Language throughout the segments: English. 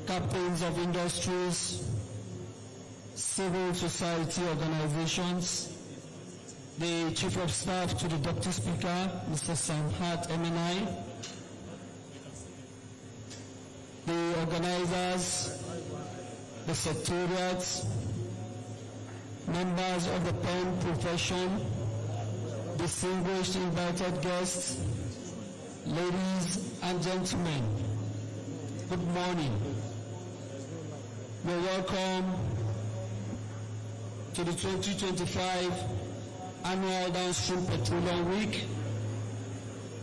captains of industries, civil society organizations, the Chief of Staff to the Deputy Speaker, Mr. Samhat MNI, the organizers, the secretariats, members of the pen profession, distinguished invited guests, ladies and gentlemen, good morning. You're welcome to the 2025 Annual Downstream Petroleum Week,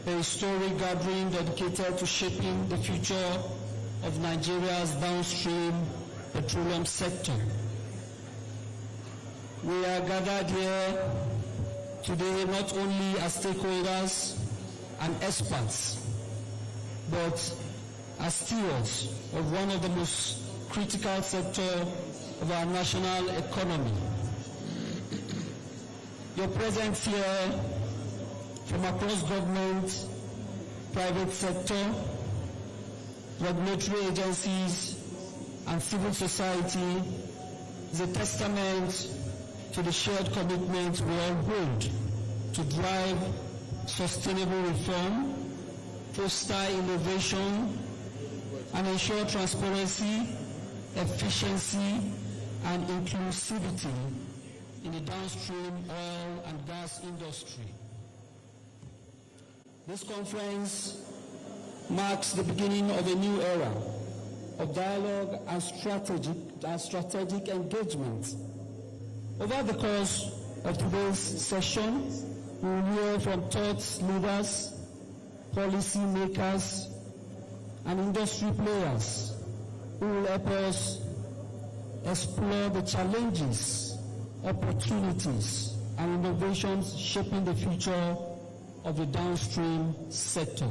a historic gathering dedicated to shaping the future of Nigeria's downstream petroleum sector. We are gathered here today not only as stakeholders and experts, but as stewards of one of the most critical sectors of our national economy. Your presence here from across government, private sector, regulatory agencies, and civil society is a testament to the shared commitment we all hold to drive sustainable reform, foster innovation, and ensure transparency, efficiency, and inclusivity in the downstream oil and gas industry. This conference marks the beginning of a new era of dialogue and strategic engagement. Over the course of today's session, we will hear from thought leaders, policy makers, and industry players who will help us explore the challenges, opportunities, and innovations shaping the future of the downstream sector.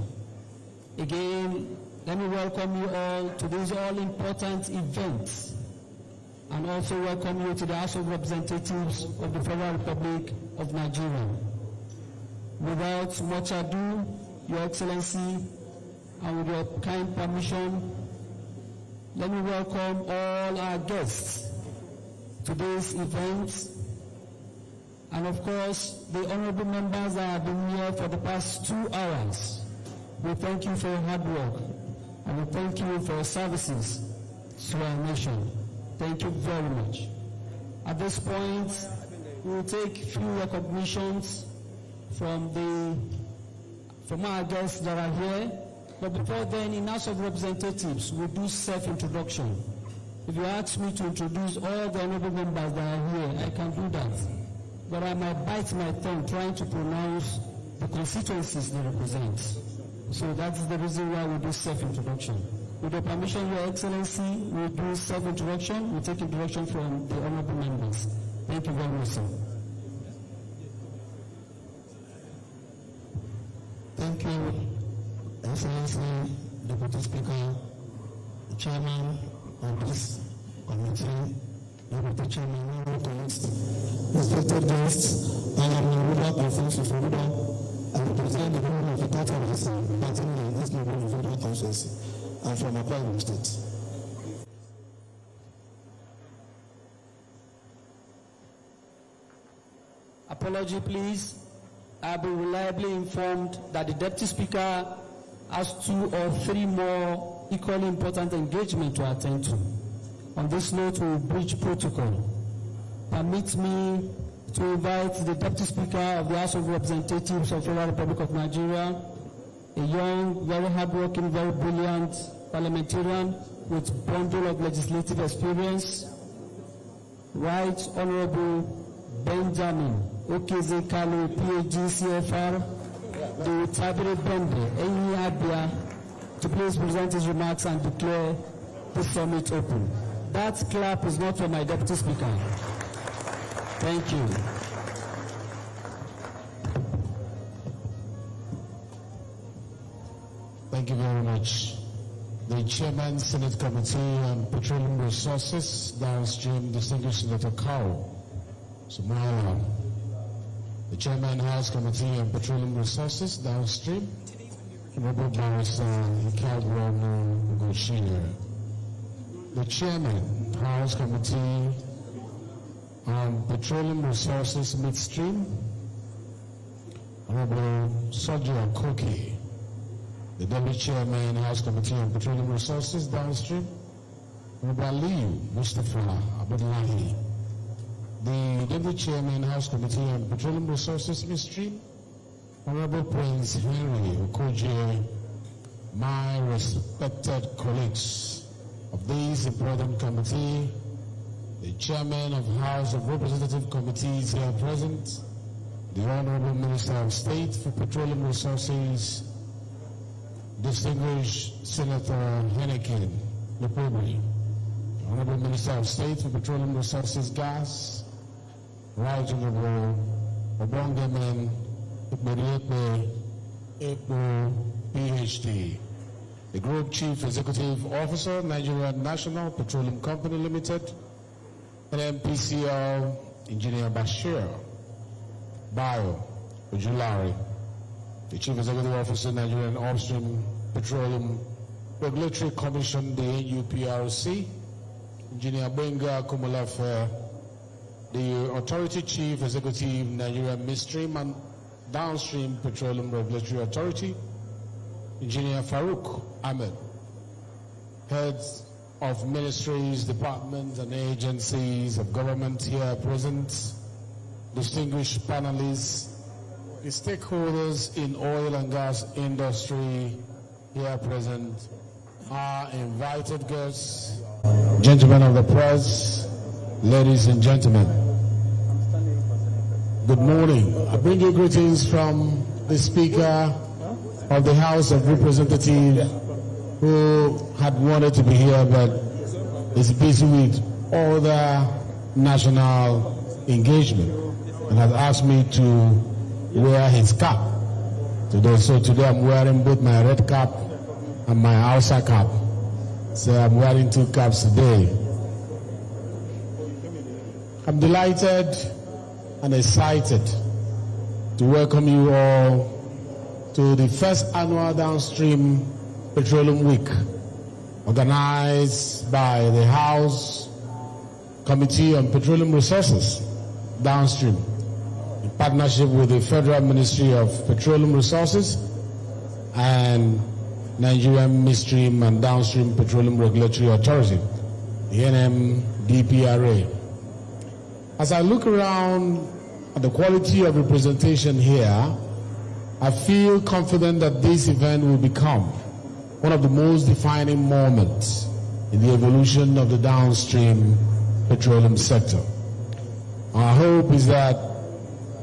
Again, let me welcome you all to this all-important event, and also welcome you to the House of Representatives of the Federal Republic of Nigeria. Without much ado, Your Excellency, and with your kind permission, let me welcome all our guests to this event, and of course, the honorable members that have been here for the past 2 hours. We thank you for your hard work, and we thank you for your services to our nation. Thank you very much. At this point, we will take a few recognitions from our guests that are here. But before then, in House of Representatives, we'll do self-introduction. If you ask me to introduce all the honorable members that are here, I can do that. But I might bite my tongue trying to pronounce the constituencies they represent. So that's the reason why we do self-introduction. With your permission, Your Excellency, we'll do self-introduction. We'll take introduction from the honorable members. Thank you very much, sir. Thank you, Excellency, Deputy Speaker, Chairman of this committee, Deputy Chairman, honorable colleagues, respected guests, I am Abuja Conference of Abuja. I represent the government of the TVC, partner in this neighborhood federal constituency. I'm from Akwa State. Apology, please. I've been reliably informed that the Deputy Speaker has 2 or 3 more equally important engagements to attend to. On this note, we will breach protocol. Permit me to invite the Deputy Speaker of the House of Representatives of the Federal Republic of Nigeria, a young, very hardworking, very brilliant parliamentarian with a bundle of legislative experience, Right Honorable Benjamin Okeze Kalu, PhD, CFR, the Tabire Bende, Enyi Abia, to please present his remarks and declare the summit open. That clap is not for my Deputy Speaker. Thank you. Thank you very much. The Chairman, Senate Committee on Petroleum Resources, downstream, distinguished Senator Kao Sumala. The Chairman, House Committee on Petroleum Resources, downstream, Honorable Barrister Ikadwano Goshia. the Chairman, House Committee on Petroleum Resources Midstream, Honorable Sojo Koki, the Deputy Chairman, House Committee on Petroleum Resources Downstream, Honorable Aliyu Mustafa Abdullahi, the Deputy Chairman, House Committee on Petroleum Resources Midstream, Honorable Prince Henry Okoje, my respected colleagues of this important committee, the Chairman of House of Representative Committees here present, the Honorable Minister of State for Petroleum Resources, Distinguished Senator Henneken Lepobri, Honorable Minister of State for Petroleum Resources Gas, Right Honorable Obongemen Ikmeriekpe Ekpo, PhD, the Group Chief Executive Officer, Nigerian National Petroleum Company Limited, NMPCL, Engineer Bashir Bayo Ojulari, the Chief Executive Officer, Nigerian Upstream Petroleum Regulatory Commission, the NUPRC, Engineer Benga Kumulafe, the Authority Chief Executive, Nigerian Midstream and Downstream Petroleum Regulatory Authority, Engineer Farouk Ahmed, heads of ministries, departments, and agencies of government here present, distinguished panelists, the stakeholders in oil and gas industry here present, our invited guests, gentlemen of the press, ladies and gentlemen. Good morning. I bring you greetings from the Speaker of the House of Representatives, who had wanted to be here but is busy with other national engagement and has asked me to wear his cap today. So today I'm wearing both my red cap and my Hausa cap. So I'm wearing two caps today. I'm delighted and excited to welcome you all to the first annual Downstream Petroleum Week, organized by the House Committee on Petroleum Resources Downstream, in partnership with the Federal Ministry of Petroleum Resources and Nigerian Midstream and Downstream Petroleum Regulatory Authority, the NMDPRA. As I look around at the quality of representation here, I feel confident that this event will become one of the most defining moments in the evolution of the downstream petroleum sector. Our hope is that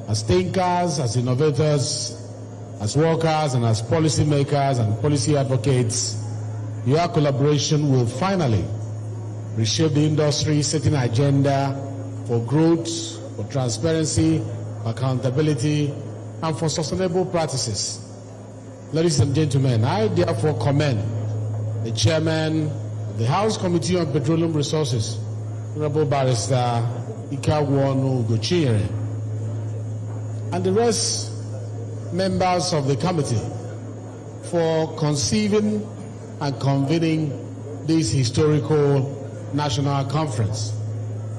as thinkers, as innovators, as workers, and as policymakers and policy advocates, your collaboration will finally reshape the industry, setting an agenda for growth, for transparency, accountability, and for sustainable practices. Ladies and gentlemen, I therefore commend the Chairman of the House Committee on Petroleum Resources, Honorable Barrister Ikawonu Ugochinyere, and the rest members of the committee for conceiving and convening this historical national conference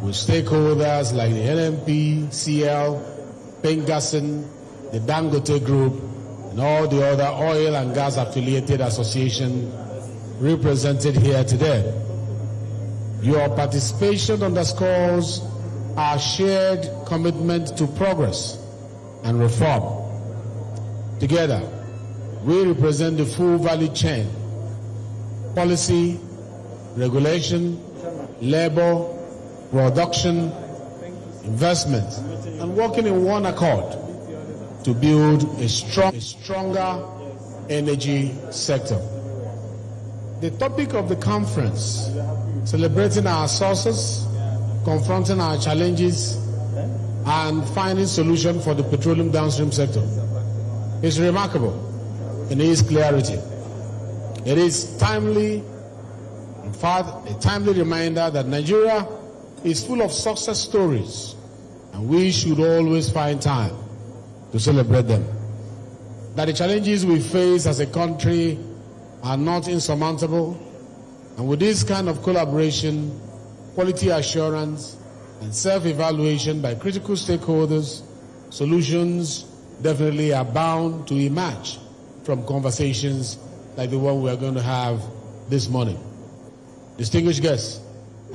with stakeholders like the NMP, CL, Pengasen, the Dangote Group, and all the other oil and gas affiliated associations represented here today. Your participation underscores our shared commitment to progress and reform. Together, we represent the full value chain: policy, regulation, labor, production, investment, and working in one accord to build a stronger energy sector. The topic of the conference, celebrating our sources, confronting our challenges, and finding solutions for the petroleum downstream sector, is remarkable in its clarity. It is timely, in fact, a timely reminder that Nigeria is full of success stories, and we should always find time to celebrate them. That the challenges we face as a country are not insurmountable, And with this kind of collaboration, quality assurance, and self-evaluation by critical stakeholders, solutions definitely are bound to emerge from conversations like the one we are going to have this morning. Distinguished guests,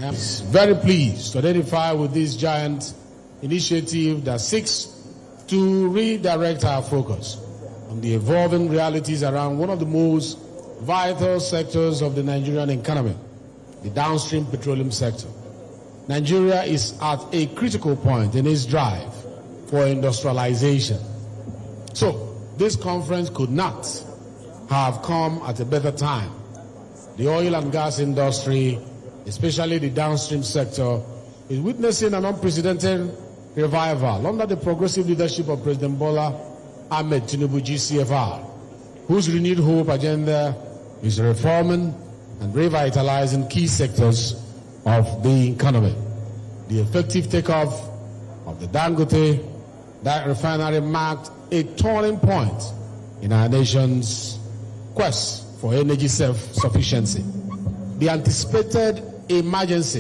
I am very pleased to identify with this giant initiative that seeks to redirect our focus on the evolving realities around one of the most vital sectors of the Nigerian economy, the downstream petroleum sector. Nigeria is at a critical point in its drive for industrialization. So, this conference could not have come at a better time. The oil and gas industry, especially the downstream sector, is witnessing an unprecedented revival under the progressive leadership of President Bola Ahmed Tinubu GCFR, whose renewed hope agenda is reforming and revitalizing key sectors of the economy. The effective takeoff of the Dangote refinery marked a turning point in our nation's quest for energy self-sufficiency. The anticipated emergence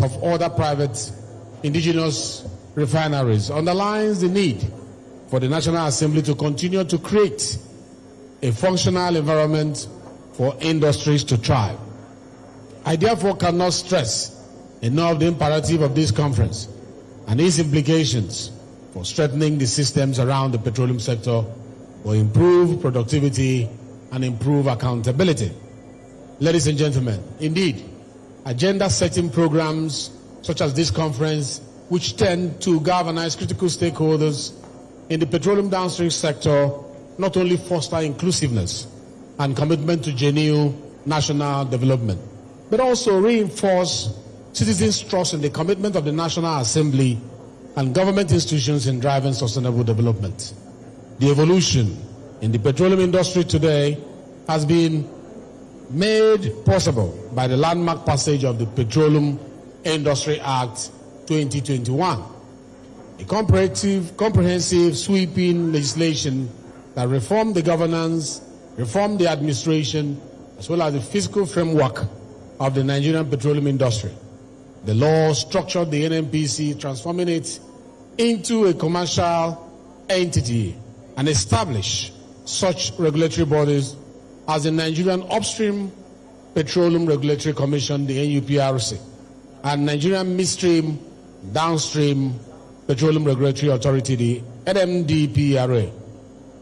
of other private indigenous refineries underlines the need for the National Assembly to continue to create a functional environment for industries to thrive. I therefore cannot stress enough the imperative of this conference and its implications for strengthening the systems around the petroleum sector for improved productivity and improved accountability. Ladies and gentlemen, indeed, agenda-setting programs such as this conference, which tend to galvanize critical stakeholders in the petroleum downstream sector, not only foster inclusiveness and commitment to genuine national development, but also reinforce citizens' trust in the commitment of the National Assembly and government institutions in driving sustainable development. The evolution in the petroleum industry today has been made possible by the landmark passage of the Petroleum Industry Act 2021, a comprehensive sweeping legislation that reformed the governance, reformed the administration, as well as the fiscal framework of the Nigerian petroleum industry. The law structured the NNPC, transforming it into a commercial entity, and established such regulatory bodies as the Nigerian Upstream Petroleum Regulatory Commission, the NUPRC, and Nigerian Midstream Downstream Petroleum Regulatory Authority, the NMDPRA,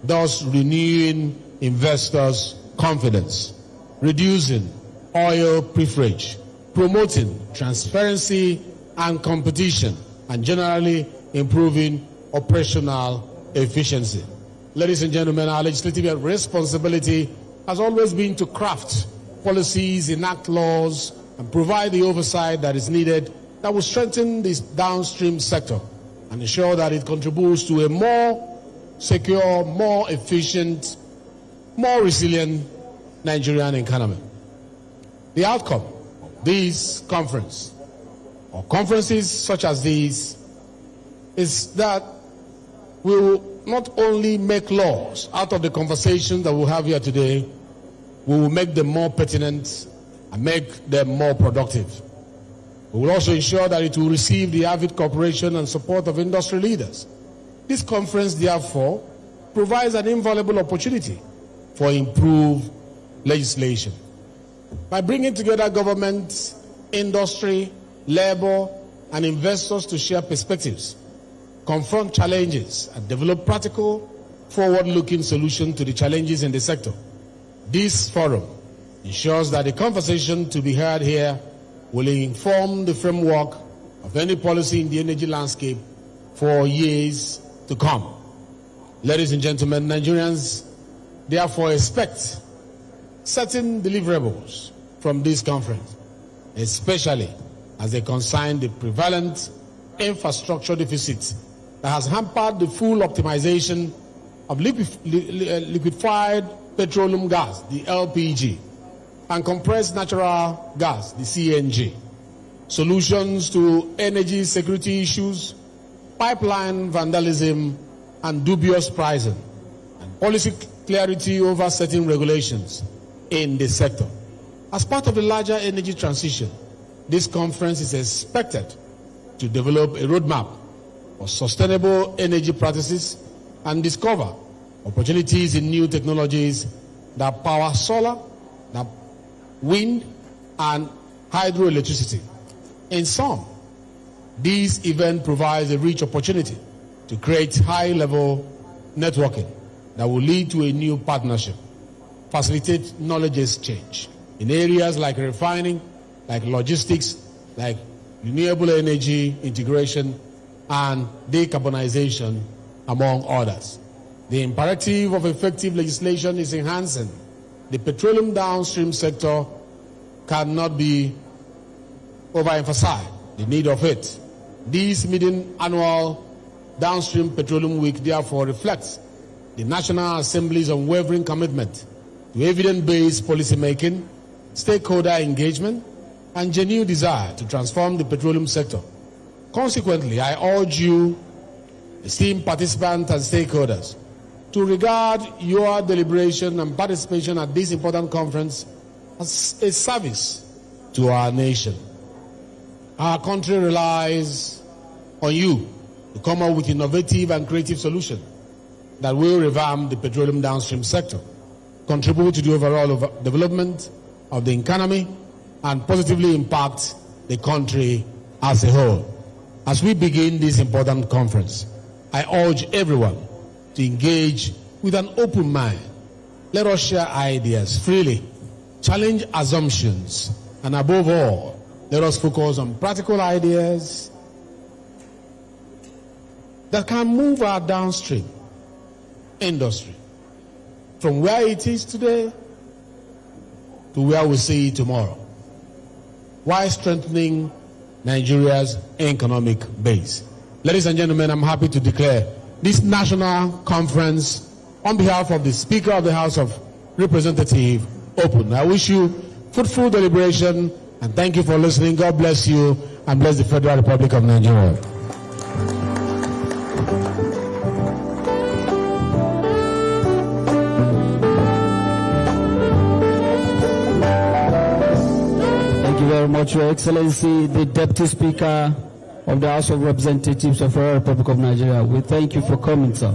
thus renewing investors' confidence, reducing oil pilferage, promoting transparency and competition, and generally improving operational efficiency. Ladies and gentlemen, our legislative responsibility has always been to craft policies, enact laws, and provide the oversight that is needed that will strengthen this downstream sector and ensure that it contributes to a more secure, more efficient, more resilient Nigerian economy. The outcome of this conference, or conferences such as these, is that we will not only make laws out of the conversation that we'll have here today, we will make them more pertinent and make them more productive. We will also ensure that it will receive the avid cooperation and support of industry leaders. This conference, therefore, provides an invaluable opportunity for improved legislation. By bringing together government, industry, labor, and investors to share perspectives, confront challenges, and develop practical, forward-looking solutions to the challenges in the sector, this forum ensures that the conversation to be heard here will inform the framework of any policy in the energy landscape for years to come. Ladies and gentlemen, Nigerians therefore expect certain deliverables from this conference, especially as they concern the prevalent infrastructure deficit that has hampered the full optimization of liquefied petroleum gas, the LPG, and compressed natural gas, the CNG. Solutions to energy security issues, pipeline vandalism, and dubious pricing, and policy clarity over certain regulations in the sector. As part of the larger energy transition, this conference is expected to develop a roadmap for sustainable energy practices and discover opportunities in new technologies that power solar, that wind, and hydroelectricity. In sum, this event provides a rich opportunity to create high-level networking that will lead to a new partnership, facilitate knowledge exchange in areas like refining, like logistics, like renewable energy integration, and decarbonization, among others. The imperative of effective legislation is enhancing the petroleum downstream sector cannot be overemphasized, the need of it. This meeting annual Downstream Petroleum Week therefore reflects the National Assembly's unwavering commitment to evidence-based policymaking, stakeholder engagement, and genuine desire to transform the petroleum sector. Consequently, I urge you, esteemed participants and stakeholders, to regard your deliberation and participation at this important conference as a service to our nation. Our country relies on you to come up with innovative and creative solutions that will revamp the petroleum downstream sector, contribute to the overall development of the economy, and positively impact the country as a whole. As we begin this important conference, I urge everyone to engage with an open mind. Let us share ideas freely, challenge assumptions, and above all, let us focus on practical ideas that can move our downstream industry from where it is today to where we see it tomorrow, while strengthening Nigeria's economic base. Ladies and gentlemen, I'm happy to declare this national conference on behalf of the Speaker of the House of Representatives open. I wish you fruitful deliberation and thank you for listening. God bless you and bless the Federal Republic of Nigeria. Thank you very much, Your Excellency, the Deputy Speaker of the House of Representatives of the Federal Republic of Nigeria. We thank you for coming, sir.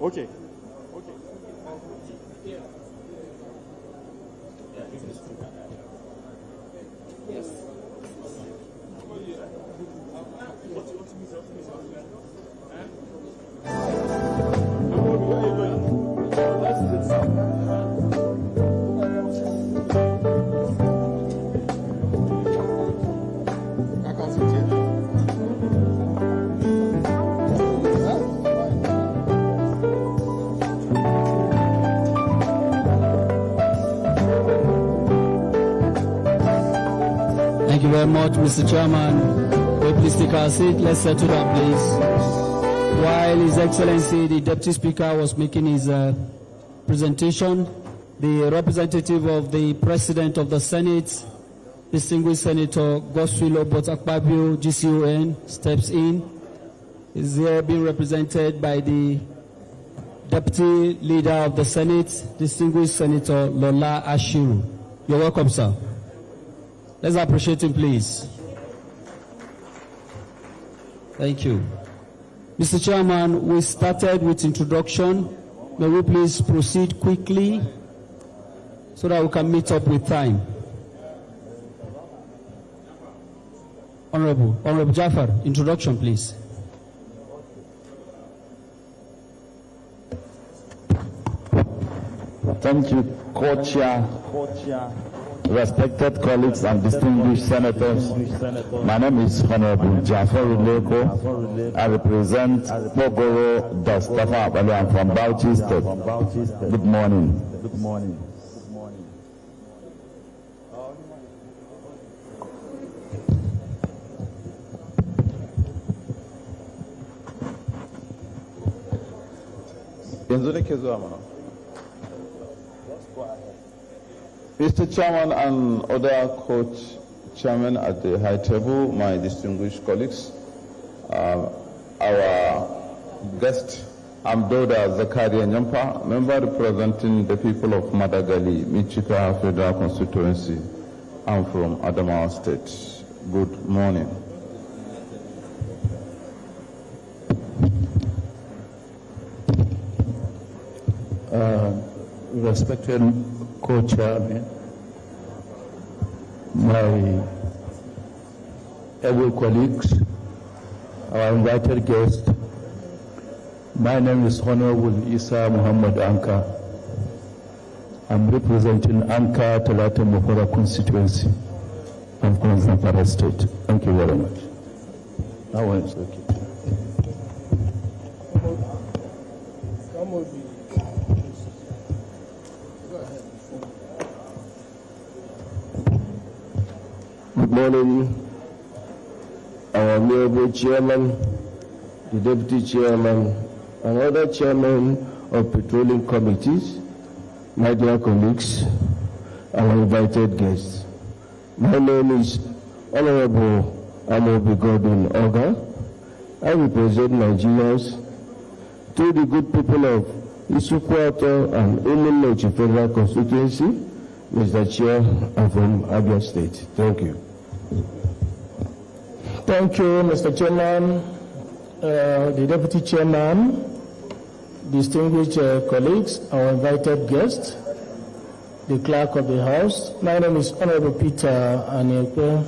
Okay. Thank you very much, Mr. Chairman. Please take our seat. Let's settle down, please. While His Excellency, the Deputy Speaker, was making his presentation, the representative of the President of the Senate, distinguished Senator Godswill Akpabio, GCON, steps in. Is here being represented by the Deputy Leader of the Senate, distinguished Senator Lola Ashiru. You're welcome, sir. Let's appreciate him, please. Thank you. Mr. Chairman, we started with introduction. May we please proceed quickly so that we can meet up with time. Honorable Jafar, introduction, please. Thank you, Co-Chair. Respected colleagues and distinguished senators, my name is Honorable Jafar Uleko. I represent Pogoro Dastafa Abali. I'm from Bauchi State. Good morning. Good morning. Mr. Chairman and other court chairmen at the high table, my distinguished colleagues, our guest, Amdoda Zakaria Nyampa, member representing the people of Madagali, Michika Federal Constituency. I'm from Adamawa State. Good morning. Respected co-chairman, my able colleagues, our invited guests, my name is Honorable Isa Muhammad Anka. I'm representing Anka Talata Mokora constituency of Zamfara State. Thank you very much. Now it's okay. Good morning, our honorable chairman, the deputy chairman, and other chairmen of petroleum committees, my dear colleagues, our invited guests. My name is Honorable Amobi Godwin Oga. I represent Nigerians to the good people of Isukwata and Umunochi Federal Constituency. Mr. Chair, I'm from Abia State. Thank you. Thank you, Mr. Chairman, the Deputy Chairman, distinguished colleagues, our invited guests, the Clerk of the House. My name is Honorable Peter Anekwe.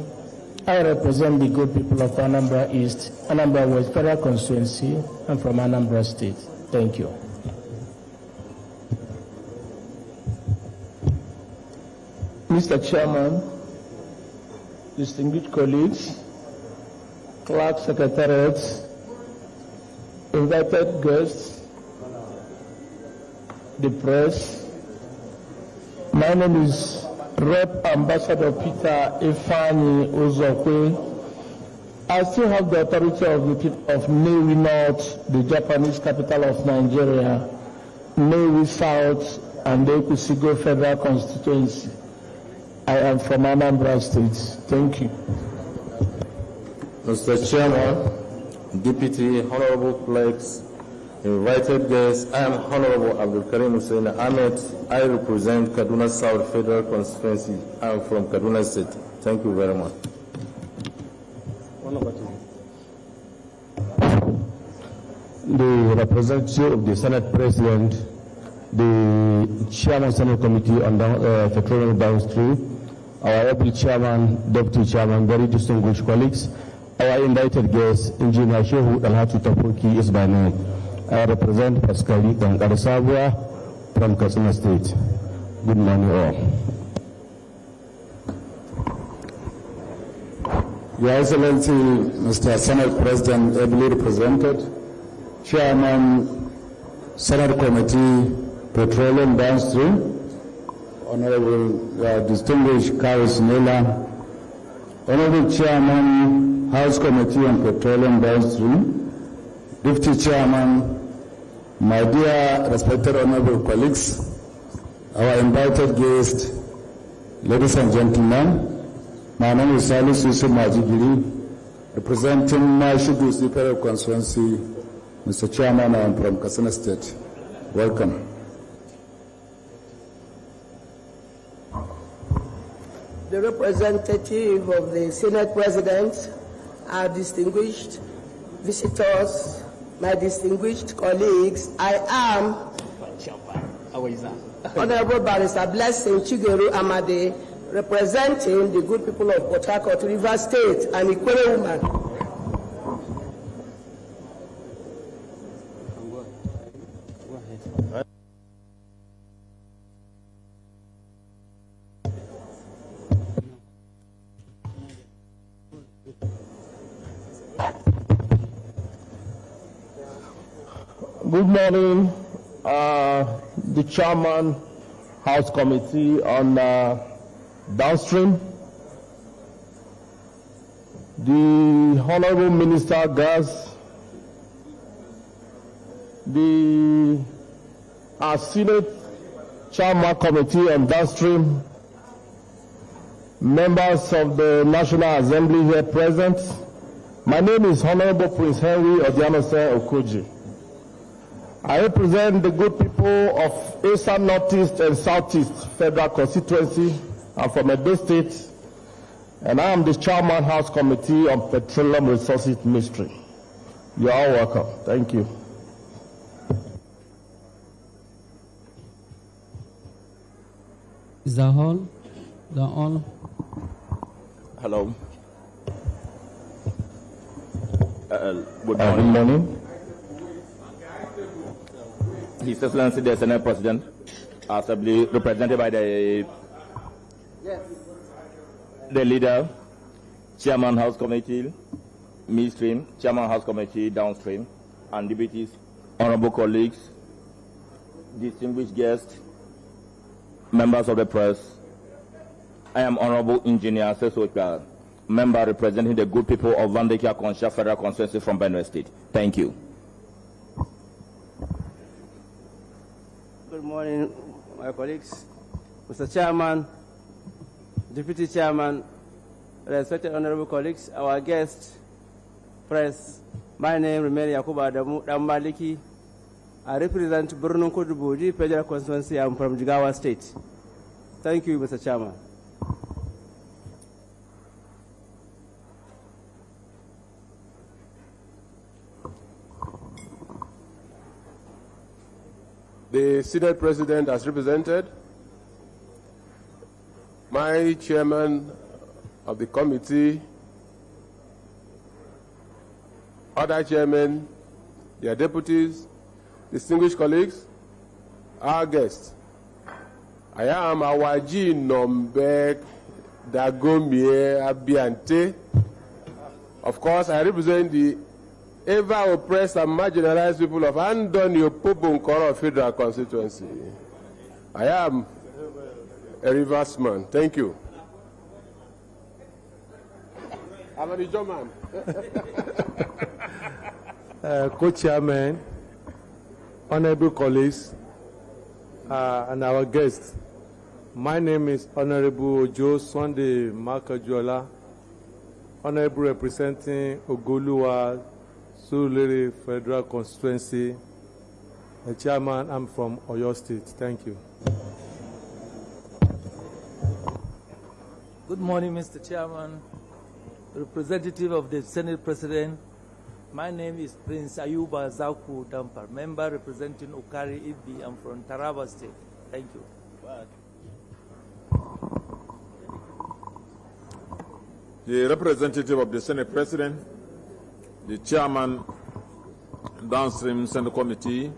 I represent the good people of Anambra East, Anambra West Federal Constituency. I'm from Anambra State. Thank you. Mr. Chairman, distinguished colleagues, clerk secretariats, invited guests, the press. My name is Rep. Ambassador Peter Ifani Uzokwe. I still have the authority of the people of Newi North, the Japanese capital of Nigeria, Newi South, and the Ekusigo Federal Constituency. I am from Anambra State. Thank you. Mr. Chairman, Deputy, Honorable Clerks, invited guests, I am Honorable Abdul Karim Hussein Ahmed. I represent Kaduna South Federal Constituency. I am from Kaduna State. Thank you very much. The representative of the Senate President, the Chairman Senate Committee on Petroleum Downstream, our able Chairman, Deputy Chairman, very distinguished colleagues, our invited guest, Engineer Shehu Alhatu Tapuki is by name. I represent Pascali Kankarasabua from Katsina State. Good morning all. Your Excellency, Mr. Senate President, ably represented, Chairman, Senate Committee, Petroleum Downstream, Honorable Distinguished Karis Nela, Honorable Chairman, House Committee on Petroleum Downstream, Deputy Chairman, my dear respected honorable colleagues, our invited guests, ladies and gentlemen, my name is Salis Yusuf Majigiri, representing Mashudu Federal Constituency. Mr. Chairman, I am from Katsina State. Welcome. The representative of the Senate President, our distinguished visitors, my distinguished colleagues, I am Honorable Barrister Blessing Chigeru Amade, representing the good people of Port Harcourt, River State. I'm a Kwere woman. Good morning, the Chairman, House Committee on Downstream, the Honorable Minister Gas, the our Senate Chairman Committee on Downstream, members of the National Assembly here present. My name is Honorable Prince Henry Odianose Okoji. I represent the good people of Eastern, Northeast, and Southeast Federal Constituency. I'm from Edo State, and I am the Chairman House Committee on Petroleum Resources Ministry. You are all welcome. Thank you. Is that all? Is that all? Hello. Good morning. His Excellency the Senate President, Assembly represented by the leader, Chairman House Committee, Midstream, Chairman House Committee, Downstream, and deputies, honorable colleagues, distinguished guests, members of the press. I am Honorable Engineer Sesoka, member representing the good people of Vandekia Konsha Federal Constituency from Benue State. Thank you. Good morning, my colleagues, Mr. Chairman, Deputy Chairman, respected honorable colleagues, our guests, press. My name remains Yakuba Dambaliki. I represent Brunun Kudubuji, Federal Constituency. I'm from Jigawa State. Thank you, Mr. Chairman. The Senate President has represented. My chairman of the committee, other chairmen, their deputies, distinguished colleagues, our guests. I am Awaji Nombek Dagomie Abiante. Of course, I represent the ever oppressed and marginalized people of Andonio Poponkoro Federal Constituency. I am a reverse man. Thank you. I'm a German. Co-chairman, honorable colleagues, and our guests. My name is Honorable Joe Sunday Makajuola, honorable representing Ogoluwa Surulere Federal Constituency. The chairman, I'm from Oyo State. Thank you. Good morning, Mr. Chairman, representative of the Senate President. My name is Prince Ayuba Zaku Dampar, member representing Okari Ibi. I'm from Taraba State. Thank you. The representative of the Senate President, the chairman, Downstream Senate Committee,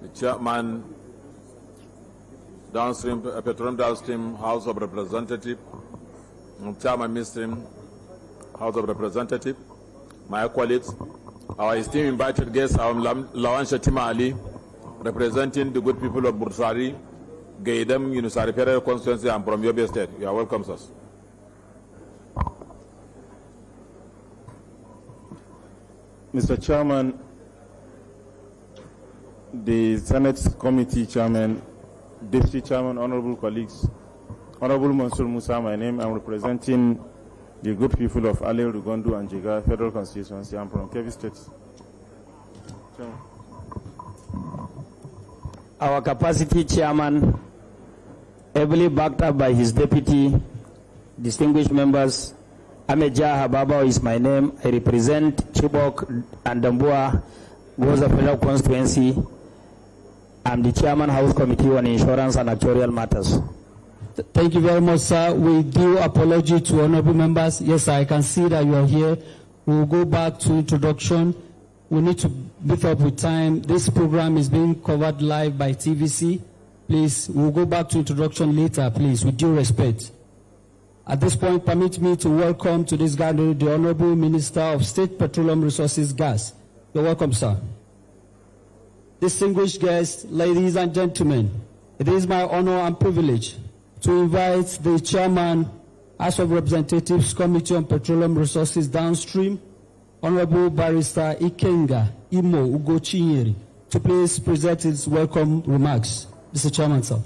the chairman, Downstream Petroleum Downstream House of Representatives, chairman Midstream House of Representatives, my colleagues, our esteemed invited guests, our Lawan Shatima Ali, representing the good people of Bursari, Gaidam, Yunusari Federal Constituency, and from Yobe State. You are welcome, sir. Mr. Chairman, the Senate Committee Chairman, Deputy Chairman, honorable colleagues, Honorable Mansour Musa, my name, I'm representing the good people of Ale, Rugondo, and Jiga Federal Constituency. I'm from TVC State. Our capacity chairman, heavily backed up by his deputy, distinguished members, Ameja Hababa is my name. I represent Chibok and Dambua, Goza Federal Constituency. I'm the chairman House Committee on Insurance and Actuarial Matters. Thank you very much, sir. We do apology to honorable members. Yes, I can see that you are here. We'll go back to introduction. We need to beef up with time. This program is being covered live by TVC. Please, we'll go back to introduction later, please, with due respect. At this point, permit me to welcome to this gathering the Honorable Minister of State Petroleum Resources Gas. You're welcome, sir. Distinguished guests, ladies and gentlemen, it is my honor and privilege to invite the Chairman, House of Representatives Committee on Petroleum Resources Downstream, Honorable Barrister Ikenga Imo Ugochinyeri, to please present his welcome remarks. Mr. Chairman, sir.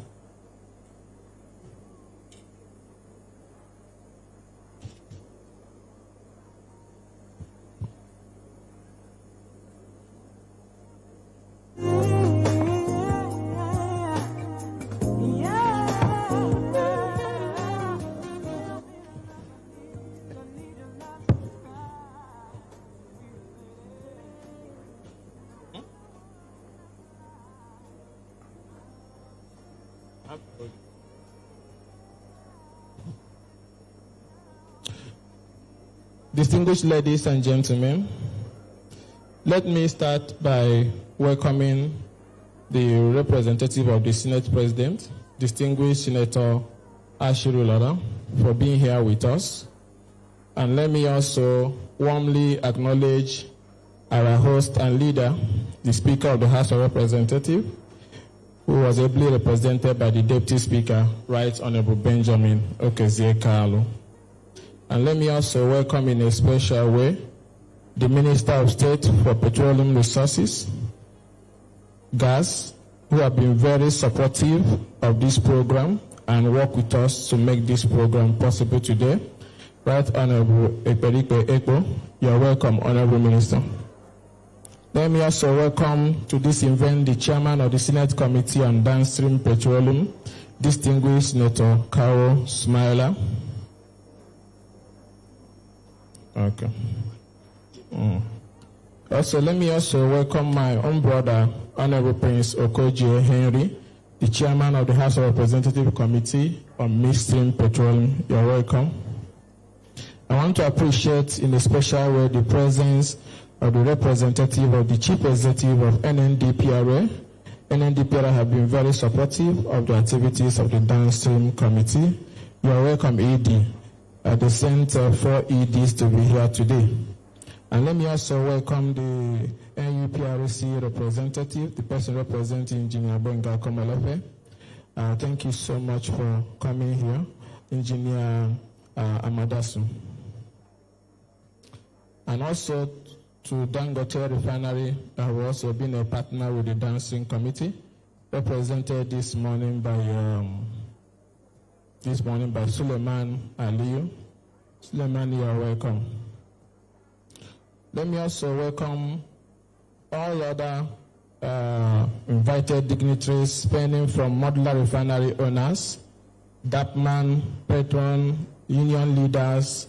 Distinguished ladies and gentlemen, let me start by welcoming the representative of the Senate President, distinguished Senator Ashiru Lara, for being here with us. And let me also warmly acknowledge our host and leader, the Speaker of the House of Representatives, who was ably represented by the Deputy Speaker, Right Honorable Benjamin Okezie-Kalu. And let me also welcome in a special way the Minister of State for Petroleum Resources, Gas, who have been very supportive of this program and work with us to make this program possible today. Right Honorable Ekperikpe Ekpo, you are welcome, Honorable Minister. Let me also welcome to this event the Chairman of the Senate Committee on Downstream Petroleum, distinguished Senator Carol Smiler. Okay. Also, let me also welcome my own brother, Honorable Prince Okoje Henry, the Chairman of the House of Representatives Committee on Midstream Petroleum. You're welcome. I want to appreciate in a special way the presence of the representative of the Chief Executive of NNDPRA. NNDPRA have been very supportive of the activities of the Downstream Committee. You are welcome, ED. They sent 4 EDs to be here today. And let me also welcome the NUPRC representative, the person representing Engineer Benga Komalefe. Thank you so much for coming here, Engineer Amadasu. And also to Dangote Refinery, that will also been a partner with the Downstream Committee, represented this morning by Suleiman Aliyu. Suleiman, you are welcome. Let me also welcome all other invited dignitaries spanning from modular refinery owners, DAPMAN, Petron, union leaders,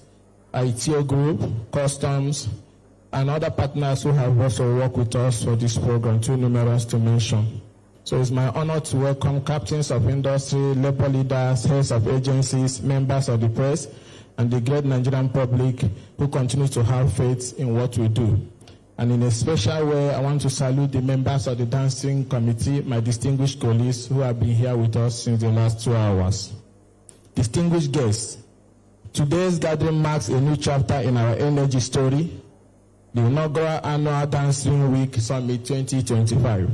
ITO Group, Customs, and other partners who have also worked with us for this program, too numerous to mention. So it's my honor to welcome captains of industry, labor leaders, heads of agencies, members of the press, and the great Nigerian public who continue to have faith in what we do. And in a special way, I want to salute the members of the Downstream Committee, my distinguished colleagues who have been here with us since the last 2 hours. Distinguished guests, today's gathering marks a new chapter in our energy story, the inaugural annual Downstream Week Summit 2025.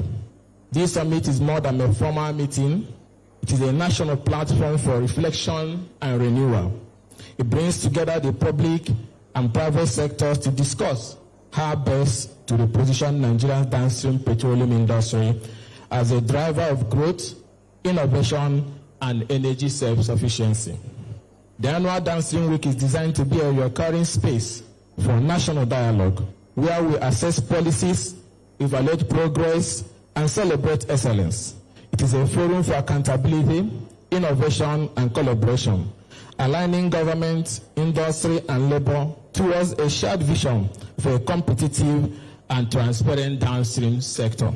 This summit is more than a formal meeting. It is a national platform for reflection and renewal. It brings together the public and private sectors to discuss how best to reposition Nigeria's downstream petroleum industry as a driver of growth, innovation, and energy self-sufficiency. The annual Downstream Week is designed to be a recurring space for national dialogue, where we assess policies, evaluate progress, and celebrate excellence. It is a forum for accountability, innovation, and collaboration, aligning government, industry, and labor towards a shared vision for a competitive and transparent downstream sector.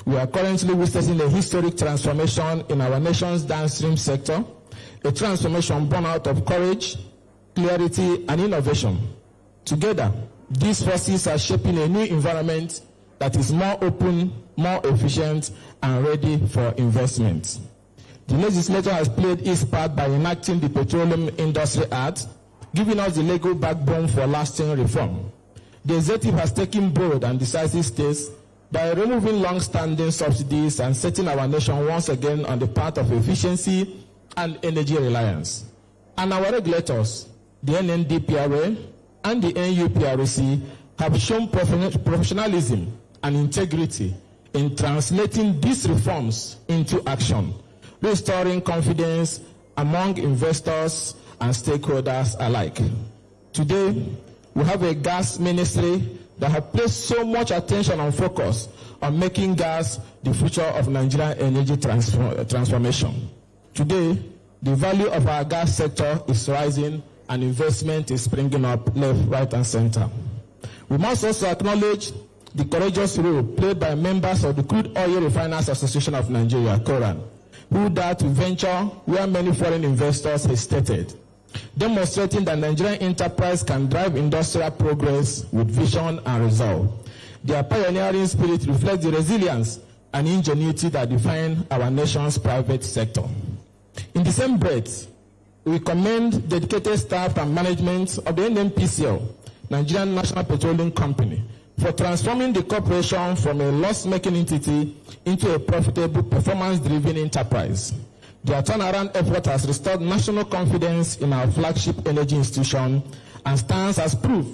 We are currently witnessing a historic transformation in our nation's downstream sector, a transformation born out of courage, clarity, and innovation. Together, these forces are shaping a new environment that is more open, more efficient, and ready for investment. The legislature has played its part by enacting the Petroleum Industry Act, giving us the legal backbone for lasting reform. The executive has taken bold and decisive steps by removing long-standing subsidies and setting our nation once again on the path of efficiency and energy reliance. And our regulators, the NNDPRA and the NUPRC, have shown professionalism and integrity in translating these reforms into action, restoring confidence among investors and stakeholders alike. Today, we have a gas ministry that has placed so much attention and focus on making gas the future of Nigerian energy transformation. Today, the value of our gas sector is rising and investment is springing up left, right, and center. We must also acknowledge the courageous role played by members of the Crude Oil Refiners Association of Nigeria, CORAN, who dared to venture where many foreign investors hesitated, demonstrating that Nigerian enterprise can drive industrial progress with vision and resolve. Their pioneering spirit reflects the resilience and ingenuity that define our nation's private sector. In the same breath, we commend dedicated staff and management of the NNPCL, Nigerian National Petroleum Company, for transforming the corporation from a loss-making entity into a profitable, performance-driven enterprise. Their turnaround effort has restored national confidence in our flagship energy institution and stands as proof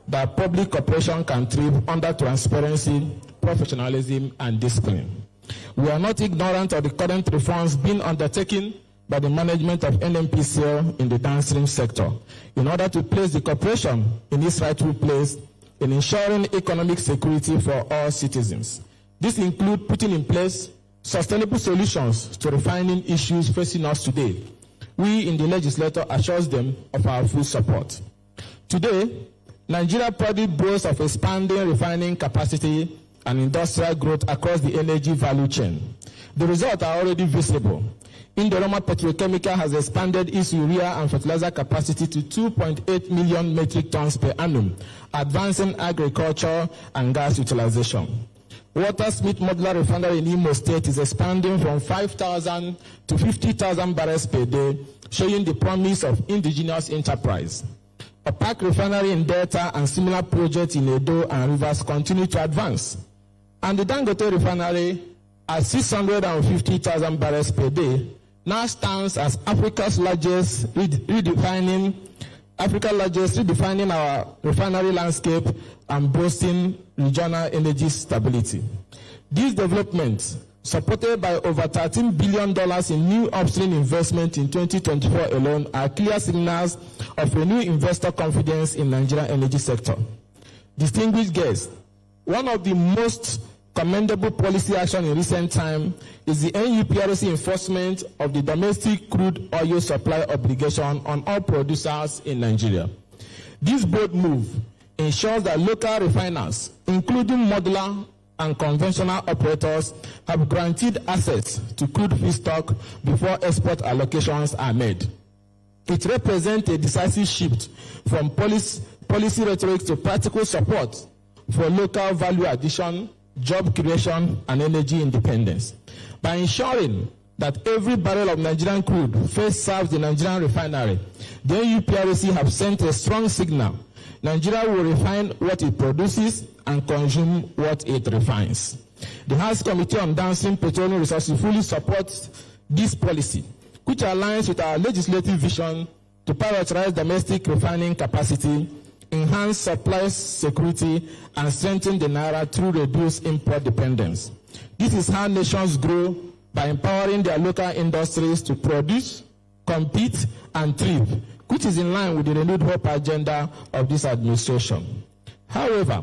that public corporation can thrive under transparency, professionalism, and discipline. We are not ignorant of the current reforms being undertaken by the management of NNPCL in the downstream sector in order to place the corporation in its rightful place in ensuring economic security for all citizens. This includes putting in place sustainable solutions to refining issues facing us today. We in the legislature assure them of our full support. Today, Nigeria proudly boasts of expanding refining capacity and industrial growth across the energy value chain. The results are already visible. Indorama Petrochemical has expanded its urea and fertilizer capacity to 2.8 million metric tons per annum, advancing agriculture and gas utilization. Watersmith Modular Refinery in Imo State is expanding from 5,000 to 50,000 barrels per day, showing the promise of indigenous enterprise. Opac Refinery in Delta and similar projects in Edo and Rivers continue to advance. And the Dangote Refinery, at 650,000 barrels per day, now stands as Africa's largest, redefining our refinery landscape and boasting regional energy stability. These developments, supported by over $13 billion in new upstream investment in 2024 alone, are clear signals of renewed investor confidence in Nigerian energy sector. Distinguished guests, one of the most commendable policy action in recent time is the NUPRC enforcement of the domestic crude oil supply obligation on all producers in Nigeria. This bold move ensures that local refiners, including modular and conventional operators, have granted access to crude feedstock before export allocations are made. It represents a decisive shift from policy rhetoric to practical support for local value addition, job creation, and energy independence. By ensuring that every barrel of Nigerian crude first serves the Nigerian refinery, the NUPRC have sent a strong signal. Nigeria will refine what it produces and consume what it refines. The House Committee on Downstream Petroleum Resources fully supports this policy, which aligns with our legislative vision to prioritize domestic refining capacity, enhance supply security, and strengthen the Naira through reduced import dependence. This is how nations grow, by empowering their local industries to produce, compete, and thrive, which is in line with the renewed hope agenda of this administration. However,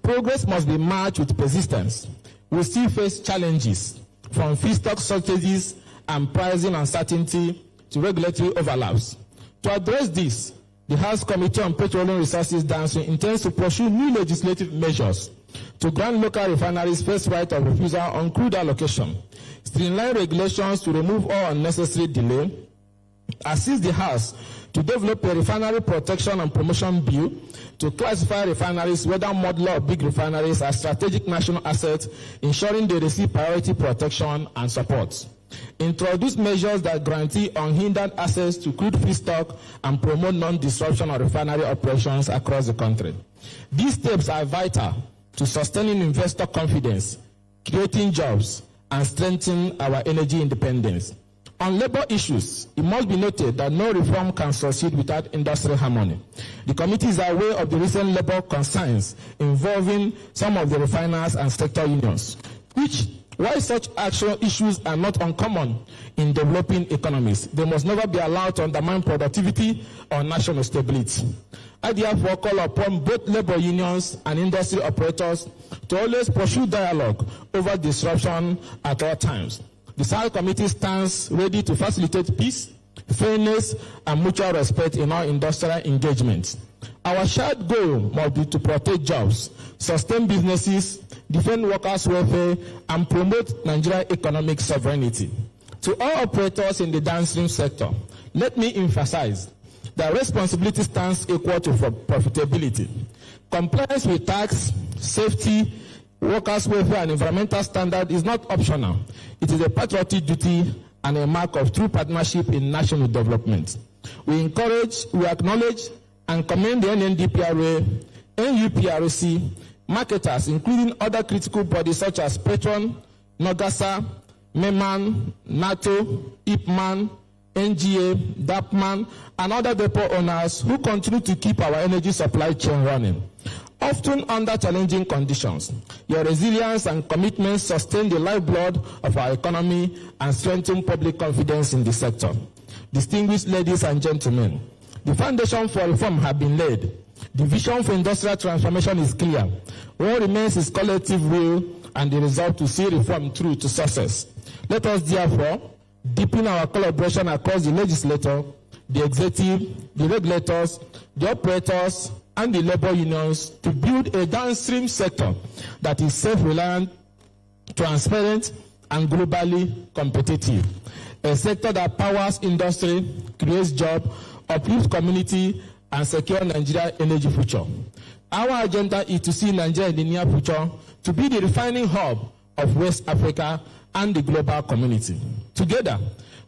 progress must be matched with persistence. We still face challenges, from feedstock shortages and pricing uncertainty to regulatory overlaps. To address this, the House Committee on Petroleum Resources Downstream intends to pursue new legislative measures to grant local refineries first right of refusal on crude allocation, streamline regulations to remove all unnecessary delay, assist the House to develop a refinery protection and promotion bill to classify refineries, whether modular or big refineries, as strategic national assets, ensuring they receive priority protection and support. Introduce measures that guarantee unhindered access to crude feedstock and promote non-disruption of refinery operations across the country. These steps are vital to sustaining investor confidence, creating jobs, and strengthening our energy independence. On labor issues, it must be noted that no reform can succeed without industrial harmony. The committee is aware of the recent labor concerns involving some of the refiners and sector unions. While such action issues are not uncommon in developing economies, they must never be allowed to undermine productivity or national stability. I therefore call upon both labor unions and industry operators to always pursue dialogue over disruption at all times. The SAL Committee stands ready to facilitate peace, fairness, and mutual respect in our industrial engagements. Our shared goal must be to protect jobs, sustain businesses, defend workers' welfare, and promote Nigerian economic sovereignty. To all operators in the downstream sector, let me emphasize that responsibility stands equal to profitability. Compliance with tax, safety, workers' welfare, and environmental standards is not optional. It is a patriotic duty and a mark of true partnership in national development. We acknowledge, and commend the NNDPRA, NUPRC, marketers, including other critical bodies such as Petroleum, Nogasa, MEMAN, NATO, IPMAN, NGA, DAPMAN, and other depot owners who continue to keep our energy supply chain running. Often under challenging conditions, your resilience and commitment sustain the lifeblood of our economy and strengthen public confidence in the sector. Distinguished ladies and gentlemen, the foundation for reform has been laid. The vision for industrial transformation is clear. What remains is collective will and the resolve to see reform through to success. Let us therefore deepen our collaboration across the legislature, the executive, the regulators, the operators, and the labor unions to build a downstream sector that is self-reliant, transparent, and globally competitive. A sector that powers industry, creates jobs, uplifts community, and secure Nigeria's energy future. Our agenda is to see Nigeria in the near future to be the refining hub of West Africa and the global community. Together,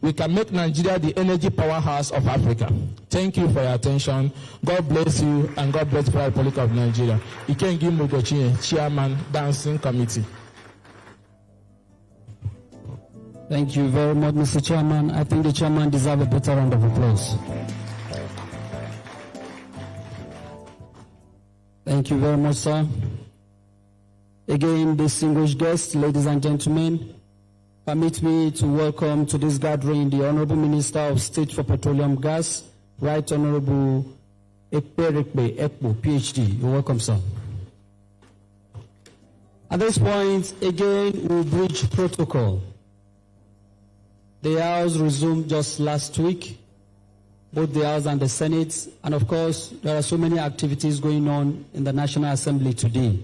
we can make Nigeria the energy powerhouse of Africa. Thank you for your attention. God bless you, and God bless the Republic of Nigeria. Ikengi Mugochie, Chairman, Dancing Committee. Thank you very much, Mr. Chairman. I think the chairman deserves a better round of applause. Thank you very much, sir. Again, distinguished guests, ladies and gentlemen, permit me to welcome to this gathering the Honorable Minister of State for Petroleum Gas, Right Honorable Ekpe Ekpo, PhD. You're welcome, sir. At this point, again, we'll bridge protocol. The House resumed just last week, both the House and the Senate, and of course, there are so many activities going on in the National Assembly today.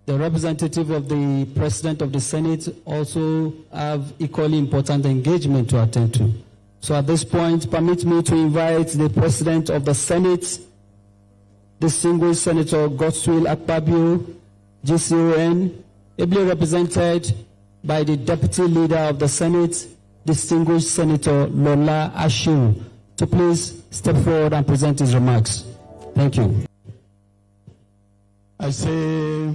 The representative of the President of the Senate also have equally important engagement to attend to. So at this point, permit me to invite the President of the Senate, distinguished Senator Godswill Akpabio, GCON, ably represented by the Deputy Leader of the Senate, distinguished Senator Lola Ashiru, to please step forward and present his remarks. Thank you. I say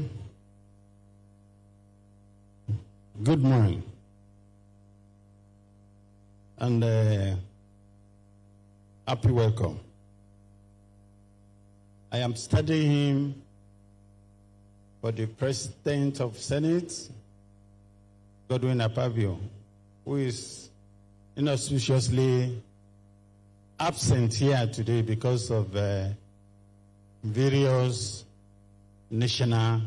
good morning and happy welcome. I am studying him for the President of Senate, Godwin Akpabio, who is inauspiciously absent here today because of various national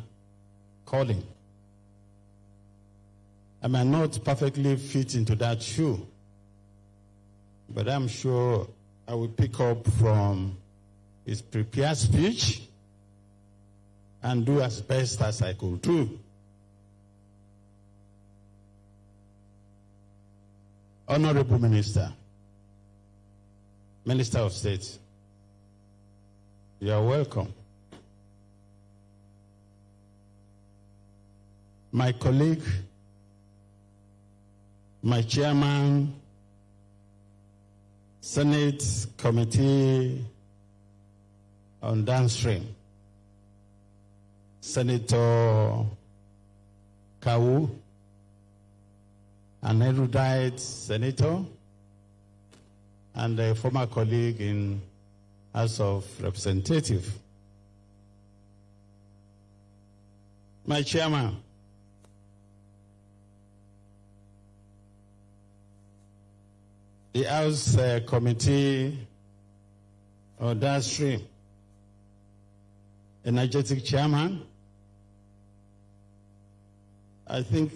calling. I might not perfectly fit into that shoe, but I'm sure I will pick up from his prepared speech and do as best as I could do. Honorable Minister, Minister of State, you are welcome. My colleague, my chairman, Senate Committee on Downstream, Senator Kawu, an erudite senator, and a former colleague in House of Representatives. My chairman, the House Committee on Downstream Energetic Chairman. I think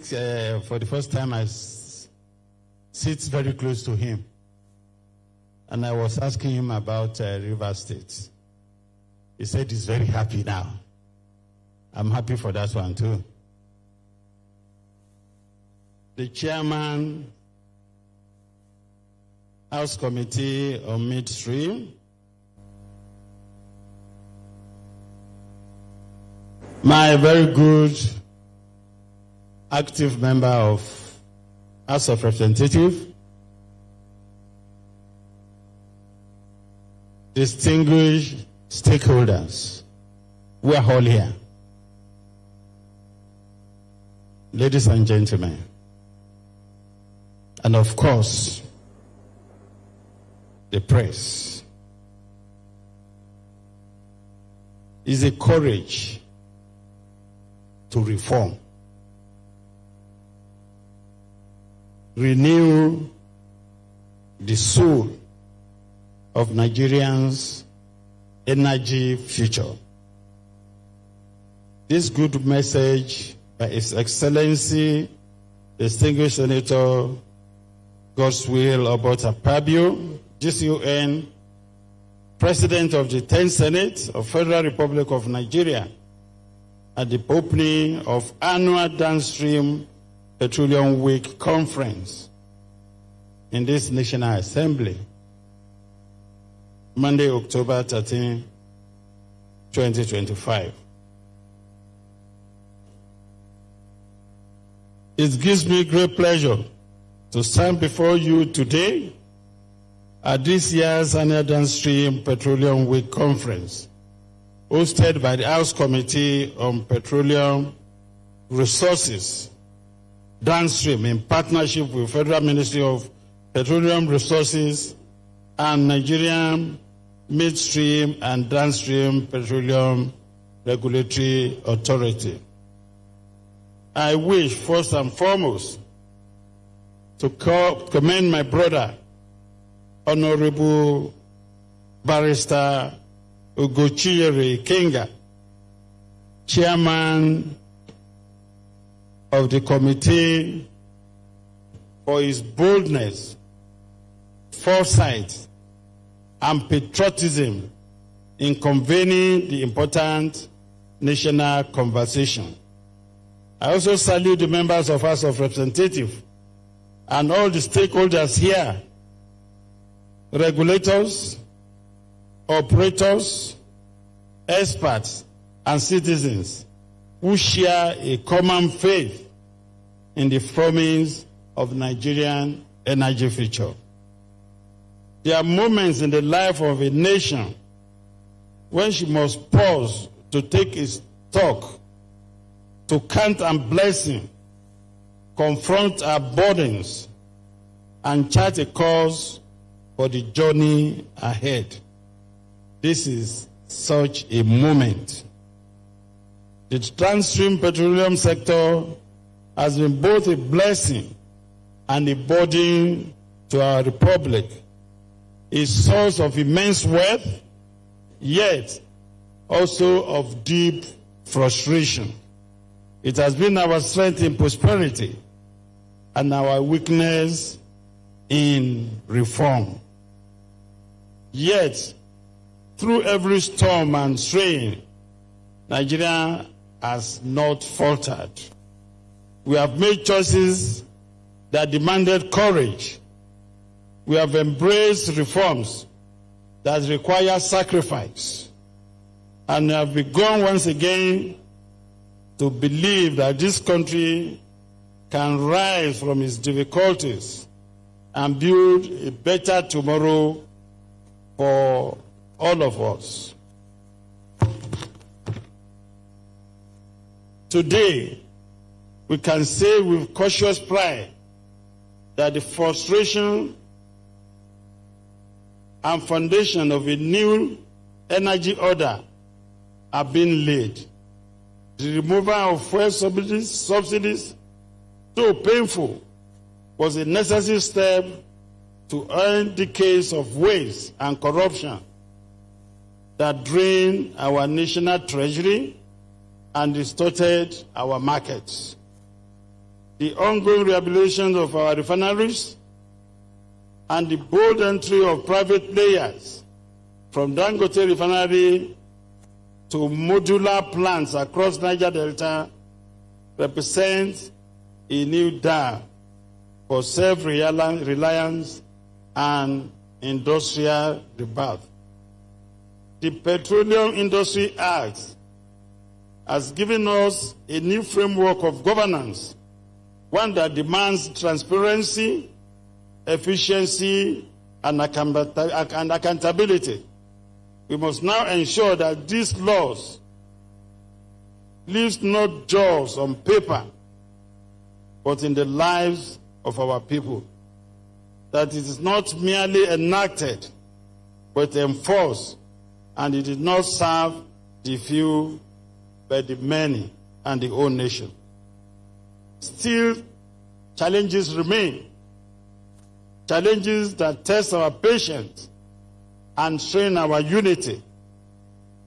for the first time I sit very close to him. And I was asking him about River State. He said he's very happy now. I'm happy for that one too. The chairman, House Committee on Midstream, my very good active member of House of Representatives, distinguished stakeholders, we are all here. Ladies and gentlemen, and of course, the press. Is a courage to reform, renew the soul of Nigerians' energy future. This good message by His Excellency, Distinguished Senator Godswill Obota Pabio, GCON, President of the 10th Senate of Federal Republic of Nigeria, at the opening of annual Downstream Petroleum Week Conference in this National Assembly, Monday, October 13, 2025. It gives me great pleasure to stand before you today at this year's annual Downstream Petroleum Week Conference, hosted by the House Committee on Petroleum Resources, Downstream, in partnership with Federal Ministry of Petroleum Resources and Nigerian Midstream and Downstream Petroleum Regulatory Authority. I wish, first and foremost, to commend my brother, Honorable Barrister Ugochinyere Ikenga, Chairman of the committee, for his boldness, foresight, and patriotism in convening the important national conversation. I also salute the members of House of Representatives and all the stakeholders here, regulators, operators, experts, and citizens who share a common faith in the promise of Nigerian energy future. There are moments in the life of a nation when she must pause to take its stock, to count our blessings, confront our burdens, and chart a course for the journey ahead. This is such a moment. The downstream petroleum sector has been both a blessing and a burden to our republic, a source of immense wealth, yet also of deep frustration. It has been our strength in prosperity and our weakness in reform. Yet, through every storm and strain, Nigeria has not faltered. We have made choices that demanded courage. We have embraced reforms that require sacrifice, and have begun once again to believe that this country can rise from its difficulties and build a better tomorrow for all of us. Today, we can say with cautious pride that the frustration and foundation of a new energy order are being laid. The removal of fuel subsidies, though painful, was a necessary step to end decades of waste and corruption that drained our national treasury and distorted our markets. The ongoing rehabilitation of our refineries and the bold entry of private players from Dangote refinery to modular plants across Niger Delta represents a new dawn for self-reliance and industrial rebirth. The Petroleum Industry Act has given us a new framework of governance, one that demands transparency, efficiency, and accountability. We must now ensure that these laws leave not just on paper, but in the lives of our people. That it is not merely enacted, but enforced, and it did not serve the few, but the many and the whole nation. Still, challenges remain. Challenges that test our patience and strain our unity.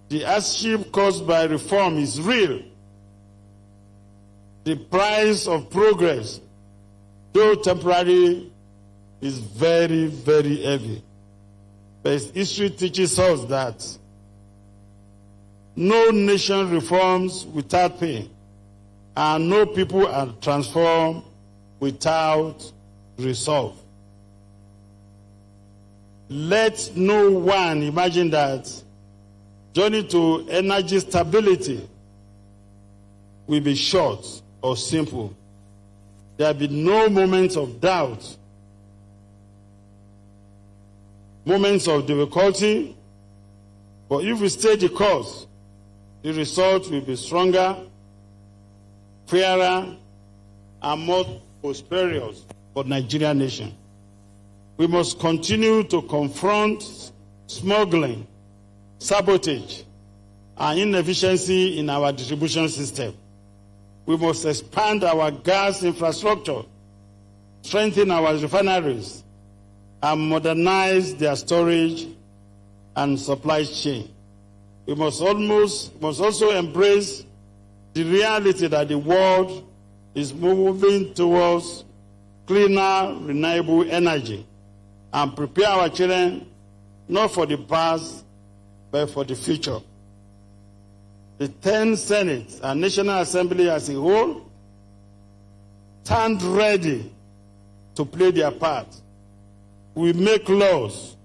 The hardship caused by reform is real. The price of progress, though temporary, is very, very heavy. But history teaches us that no nation reforms without pain, and no people are transformed without resolve. Let no one imagine that journey to energy stability will be short or simple. There will be no moments of doubt, moments of difficulty, but if we stay the course, the result will be stronger, fairer, and more prosperous for the Nigerian nation. We must continue to confront smuggling, sabotage, and inefficiency in our distribution system. We must expand our gas infrastructure, strengthen our refineries, and modernize their storage and supply chain. We must also embrace the reality that the world is moving towards cleaner, renewable energy, and prepare our children not for the past, but for the future. The 10 Senate and National Assembly as a whole stand ready to play their part. We make laws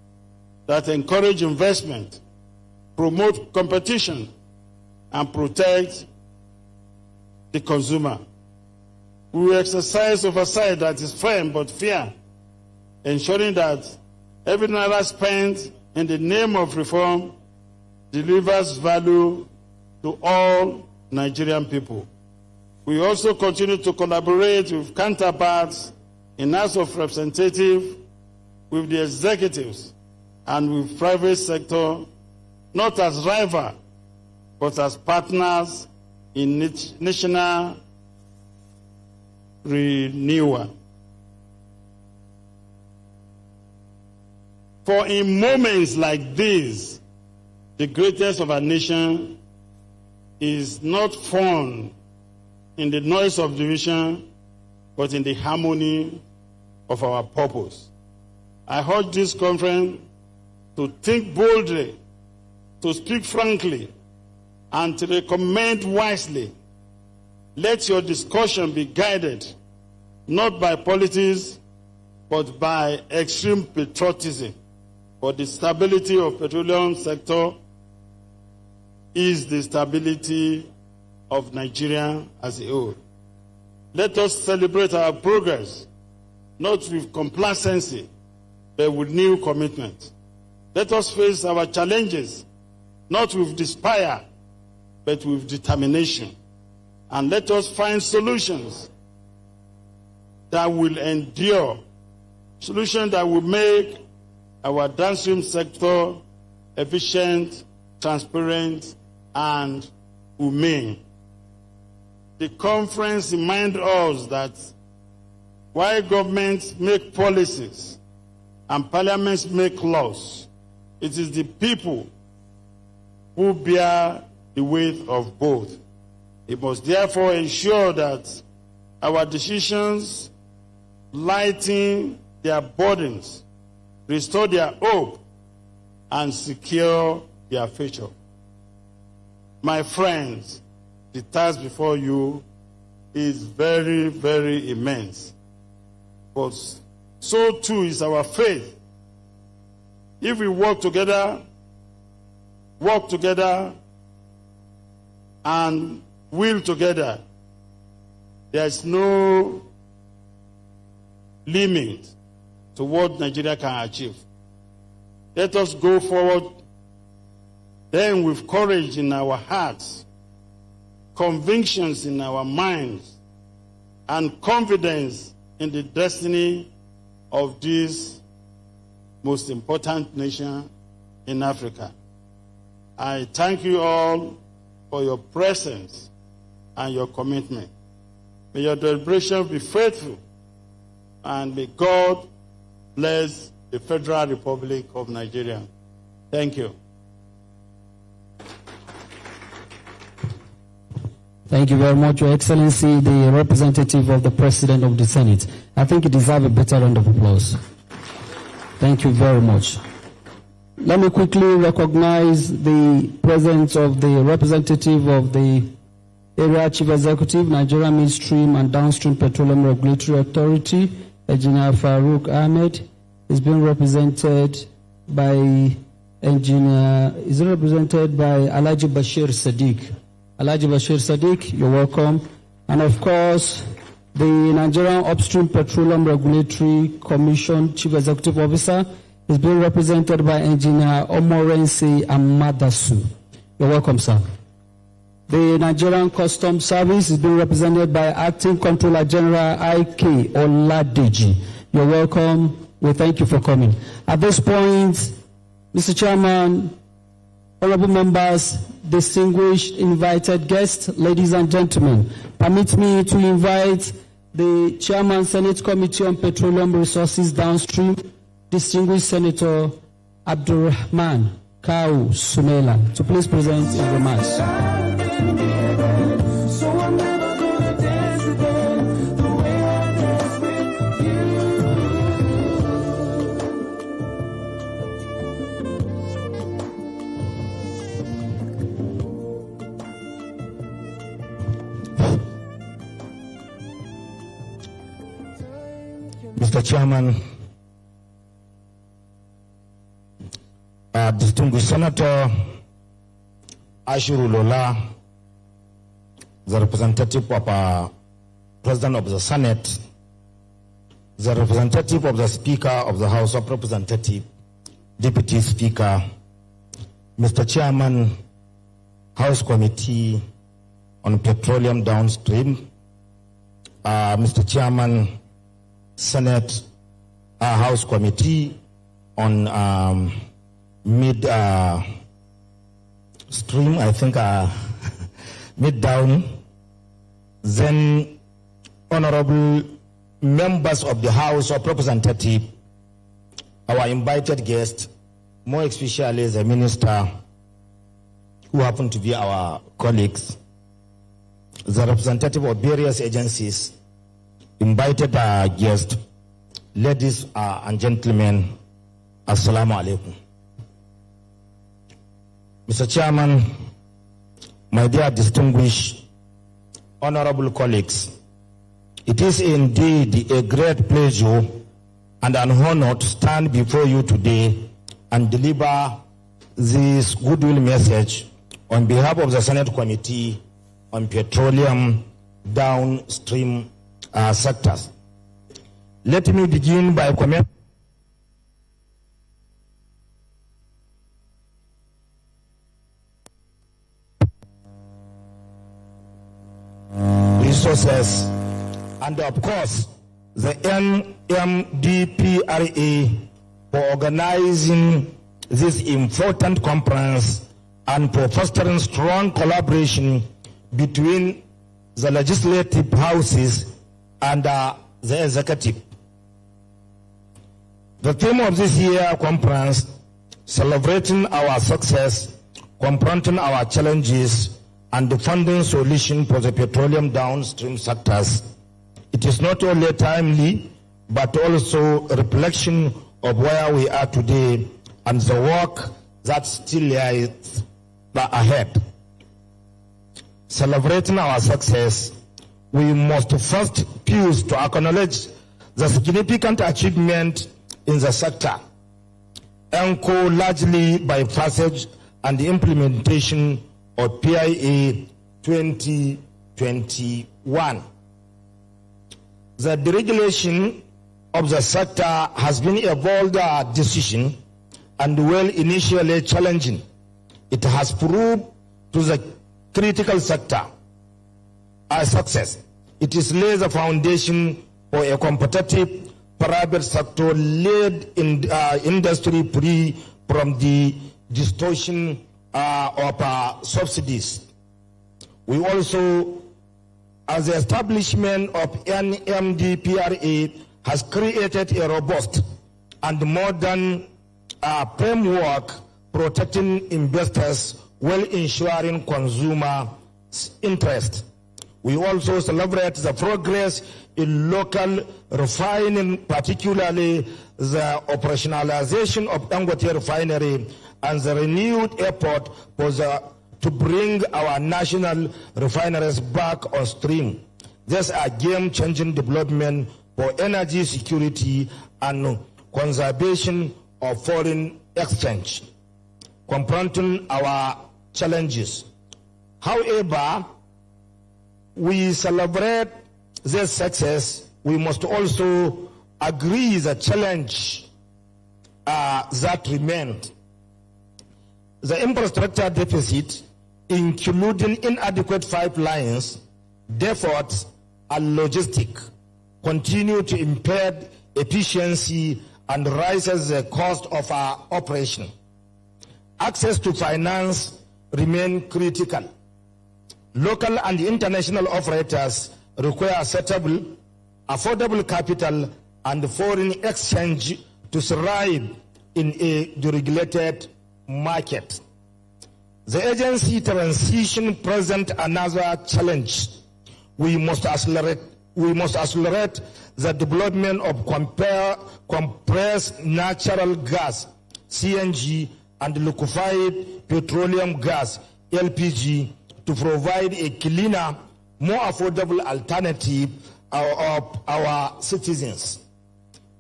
that encourage investment, promote competition, and protect the consumer. We will exercise oversight that is firm but fair, ensuring that every naira spent in the name of reform delivers value to all Nigerian people. We also continue to collaborate with counterparts in House of Representatives, with the executives, and with private sector, not as rivals, but as partners in national renewal. For in moments like these, the greatness of our nation is not found in the noise of division, but in the harmony of our purpose. I urge this conference to think boldly, to speak frankly, and to recommend wisely. Let your discussion be guided not by politics, but by extreme patriotism. For the stability of the petroleum sector is the stability of Nigeria as a whole. Let us celebrate our progress, not with complacency, but with new commitment. Let us face our challenges, not with despair, but with determination. And let us find solutions that will endure, solutions that will make our downstream sector efficient, transparent, and humane. The conference reminds us that while governments make policies and parliaments make laws. It is the people who bear the weight of both. We must therefore ensure that our decisions lighten their burdens, restore their hope, and secure their future. My friends, the task before you is very, very immense. But so too is our faith. If we work together, and will together, there's no limit to what Nigeria can achieve. Let us go forward then with courage in our hearts, convictions in our minds, and confidence in the destiny of this most important nation in Africa. I thank you all for your presence and your commitment. May your deliberations be faithful, and may God bless the Federal Republic of Nigeria. Thank you. Thank you very much, Your Excellency, the representative of the President of the Senate. I think you deserve a better round of applause. Thank you very much. Let me quickly recognize the presence of the representative of the Area Chief Executive, Nigeria Midstream and Downstream Petroleum Regulatory Authority, Engineer Farouk Ahmed. Is being represented by Alhaji Bashir Sadiq. Alhaji Bashir Sadiq, you're welcome. And of course, the Nigerian Upstream Petroleum Regulatory Commission Chief Executive Officer is being represented by Engineer Omorense Amadasu. You're welcome, sir. The Nigerian Customs Service is being represented by Acting Controller General I.K. Oladeji. You're welcome. We thank you for coming. At this point, Mr. Chairman, honorable members, distinguished invited guests, ladies and gentlemen, permit me to invite the Chairman, Senate Committee on Petroleum Resources Downstream, distinguished Senator Abdulrahman Kau Sumela, to please present his remarks. Mr. Chairman, distinguished Senator Ashuru Lola, the representative of President of the Senate, the representative of the Speaker of the House of Representatives, Deputy Speaker, Mr. Chairman, House Committee on Petroleum Downstream, Mr. Chairman, Senate House Committee on mid-stream, I think mid-down, then honorable members of the House of Representatives, our invited guests, more especially the minister, who happen to be our colleagues, the representative of various agencies, invited guests, ladies and gentlemen, Assalamu alaikum. Mr. Chairman, my dear distinguished honorable colleagues, it is indeed a great pleasure and an honor to stand before you today and deliver this goodwill message on behalf of the Senate Committee on Petroleum Downstream sectors. Let me begin by commenting resources and of course the NMDPRA for organizing this important conference and for fostering strong collaboration between the legislative houses and the executive. The theme of this year conference, celebrating our success, confronting our challenges, and finding solution for the petroleum downstream sectors. It is not only timely, but also a reflection of where we are today and the work that still lies ahead. Celebrating our success, we must first pause to acknowledge the significant achievement in the sector, anchored largely by passage and implementation of PIA 2021. The deregulation of the sector has been a bold decision and well initially challenging. It has proved to the critical sector a success. It is laid the foundation for a competitive private sector-led industry free from the distortion of subsidies. We also, as the establishment of NMDPRA has created a robust and modern framework protecting investors while ensuring consumer interest. We also celebrate the progress in local refining, particularly the operationalization of Dangote refinery and the renewed effort to bring our national refineries back on stream. These are game-changing development for energy security and conservation of foreign exchange, confronting our challenges. However, we celebrate this success, we must also agree the challenge that remained. The infrastructure deficit, including inadequate pipelines, depots, and logistics, continue to impair efficiency and raises the cost of our operation. Access to finance remains critical. Local and international operators require suitable, affordable capital and foreign exchange to thrive in a deregulated market. The agency transition presents another challenge. We must accelerate the development of compressed natural gas, CNG, and liquefied petroleum gas, LPG, to provide a cleaner, more affordable alternative of our citizens.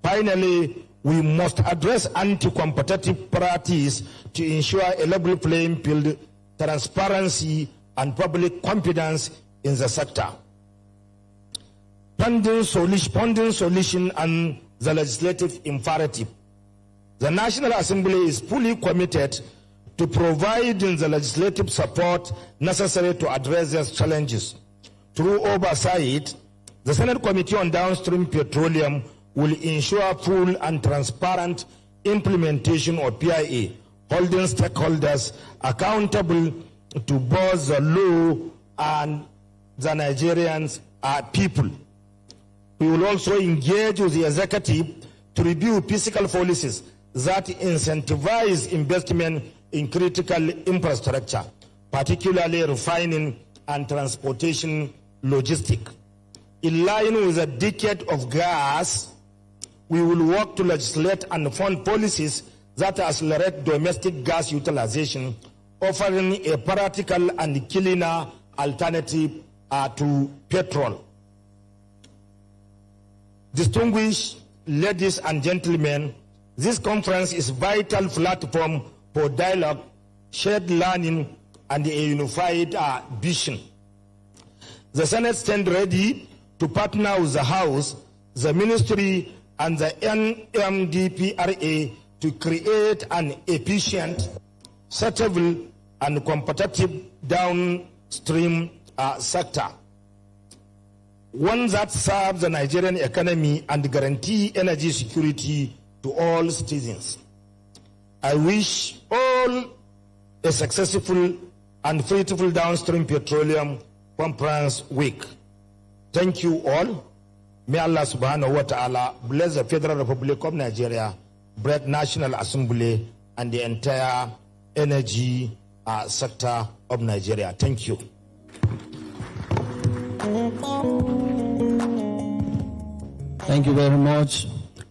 Finally, we must address anti-competitive practice to ensure a level playing field, transparency, and public confidence in the sector. Funding solution and the legislative imperative. The National Assembly is fully committed to providing the legislative support necessary to address these challenges. Through oversight, the Senate Committee on Downstream Petroleum will ensure full and transparent implementation of PIA, holding stakeholders accountable to both the law and the Nigerian people. We will also engage with the executive to review fiscal policies that incentivize investment in critical infrastructure, particularly refining and transportation logistics. In line with a decade of gas, we will work to legislate and fund policies that accelerate domestic gas utilization, offering a practical and cleaner alternative to petrol. Distinguished ladies and gentlemen, this conference is a vital platform for dialogue, shared learning, and a unified vision. The Senate stands ready to partner with the House, the Ministry, and the NMDPRA to create an efficient, suitable, and competitive downstream sector, one that serves the Nigerian economy and guarantee energy security to all citizens. I wish all a successful and fruitful downstream petroleum conference week. Thank you all. May Allah subhanahu wa ta'ala bless the Federal Republic of Nigeria Bread National Assembly, and the entire energy sector of Nigeria. Thank you. Thank you very much,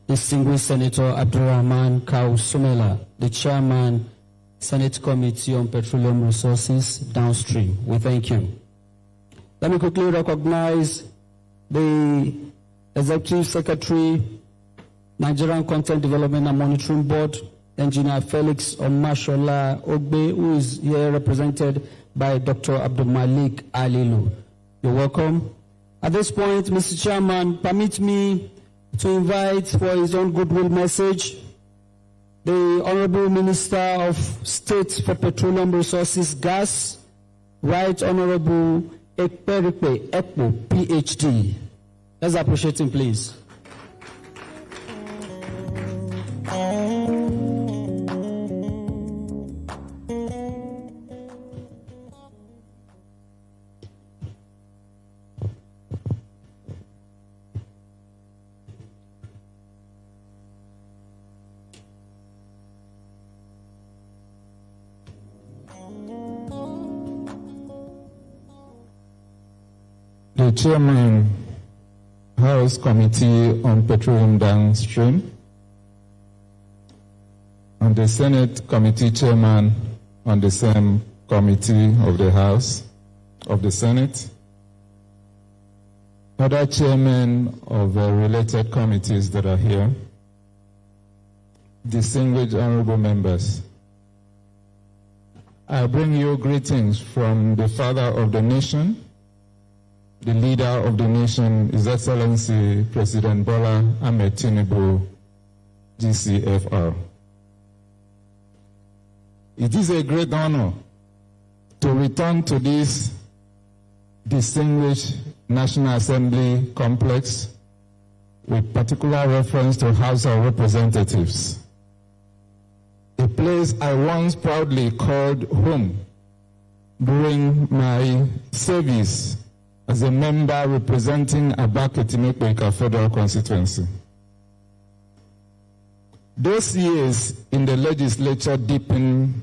distinguished Senator Abdulrahman Kawu Sumela, the Chairman, Senate Committee on Petroleum Resources Downstream. We thank you. Let me quickly recognize the Executive Secretary, Nigerian Content Development and Monitoring Board, Engineer Felix Omashola Ogbe, who is here represented by Dr. Abdul Malik Alilu. You're welcome. At this point, Mr. Chairman, permit me to invite for his own goodwill message the Honorable Minister of State for Petroleum Resources, Gas, Right Honorable Ekperipe Ekpo, PhD. Let's appreciate him, please. The Chairman, House Committee on Petroleum Downstream, and the Senate Committee Chairman on the same committee of the House of the Senate, other chairmen of related committees that are here, distinguished honorable members, I bring you greetings from the Father of the Nation, the leader of the nation, His Excellency President Bola Ahmed Tinubu, GCFR. It is a great honor to return to this distinguished National Assembly complex with particular reference to House of Representatives, a place I once proudly called home during my service as a member representing Abaketimekweka Federal Constituency. Those years in the legislature deepened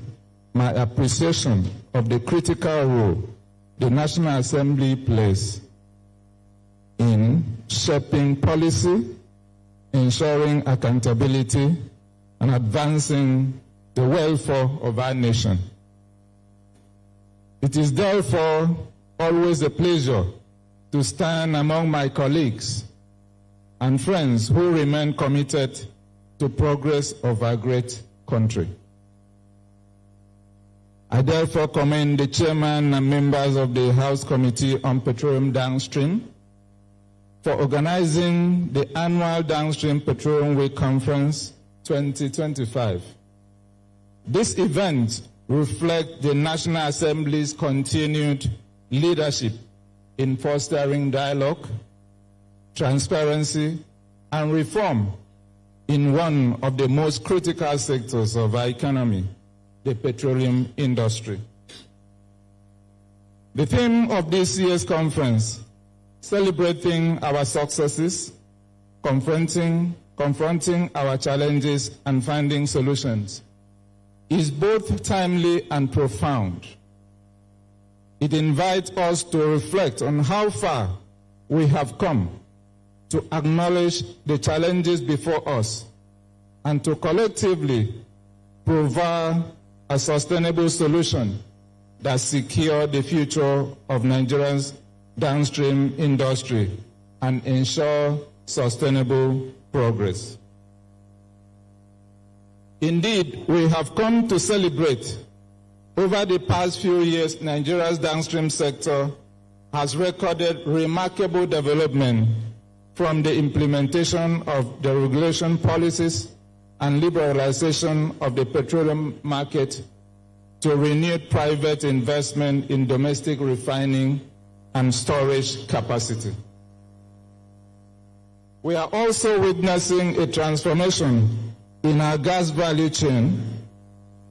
my appreciation of the critical role the National Assembly plays in shaping policy, ensuring accountability, and advancing the welfare of our nation. It is therefore always a pleasure to stand among my colleagues and friends who remain committed to progress of our great country. I therefore commend the chairman and members of the House Committee on Petroleum Downstream for organizing the annual Downstream Petroleum Week Conference 2025. This event reflects the National Assembly's continued leadership in fostering dialogue, transparency, and reform in one of the most critical sectors of our economy, the petroleum industry. The theme of this year's conference, celebrating our successes, confronting our challenges, and finding solutions, is both timely and profound. It invites us to reflect on how far we have come, to acknowledge the challenges before us, and to collectively provide a sustainable solution that secures the future of Nigeria's downstream industry and ensure sustainable progress. Indeed, we have come to celebrate. Over the past few years, Nigeria's downstream sector has recorded remarkable development from the implementation of the regulation policies and liberalization of the petroleum market to renewed private investment in domestic refining and storage capacity. We are also witnessing a transformation in our gas value chain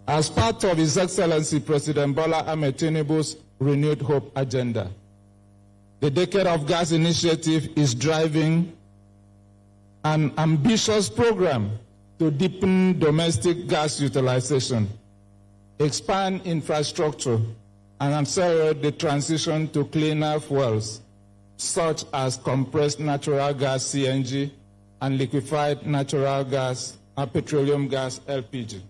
as part of His Excellency President Bola Ahmed Tinubu's Renewed Hope agenda. The Decade of Gas initiative is driving an ambitious program to deepen domestic gas utilization, expand infrastructure, and accelerate the transition to cleaner fuels, such as compressed natural gas CNG and liquefied natural gas and petroleum gas LPG.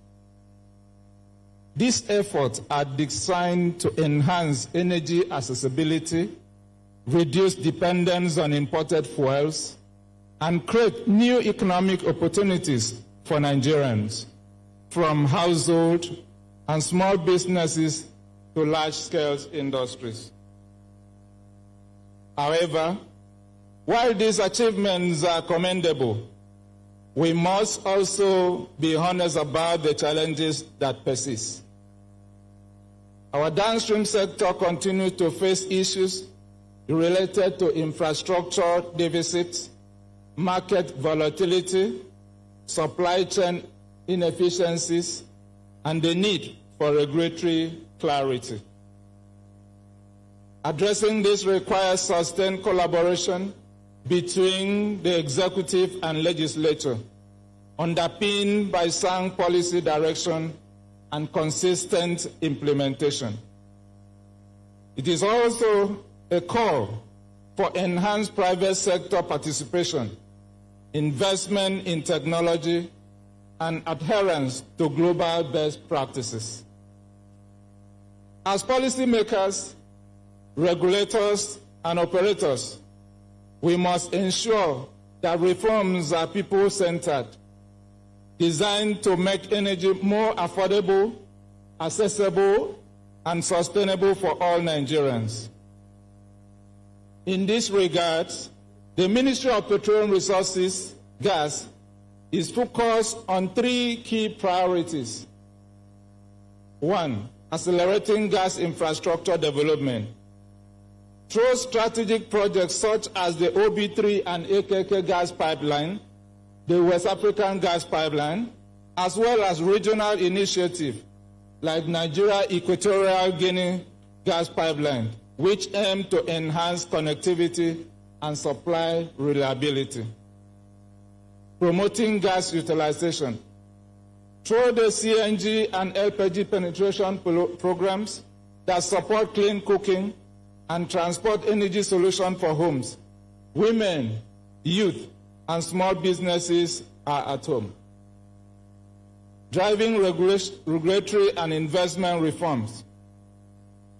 These efforts are designed to enhance energy accessibility, reduce dependence on imported fuels, and create new economic opportunities for Nigerians, from household and small businesses to large-scale industries. However, while these achievements are commendable, we must also be honest about the challenges that persist. Our downstream sector continues to face issues related to infrastructure deficits, market volatility, supply chain inefficiencies, and the need for regulatory clarity. Addressing this requires sustained collaboration between the executive and legislature, underpinned by sound policy direction and consistent implementation. It is also a call for enhanced private sector participation, investment in technology, and adherence to global best practices. As policymakers, regulators, and operators, we must ensure that reforms are people-centered, designed to make energy more affordable, accessible, and sustainable for all Nigerians. In this regard, the Ministry of Petroleum Resources, Gas, is focused on three key priorities. One, accelerating gas infrastructure development. Through strategic projects such as the OB3 and AKK gas pipeline, the West African gas pipeline, as well as regional initiatives like Nigeria Equatorial Guinea gas pipeline, which aim to enhance connectivity and supply reliability. Promoting gas utilization. Through the CNG and LPG penetration programs that support clean cooking and transport energy solutions for homes, women, youth, and small businesses are at home. Driving regulatory and investment reforms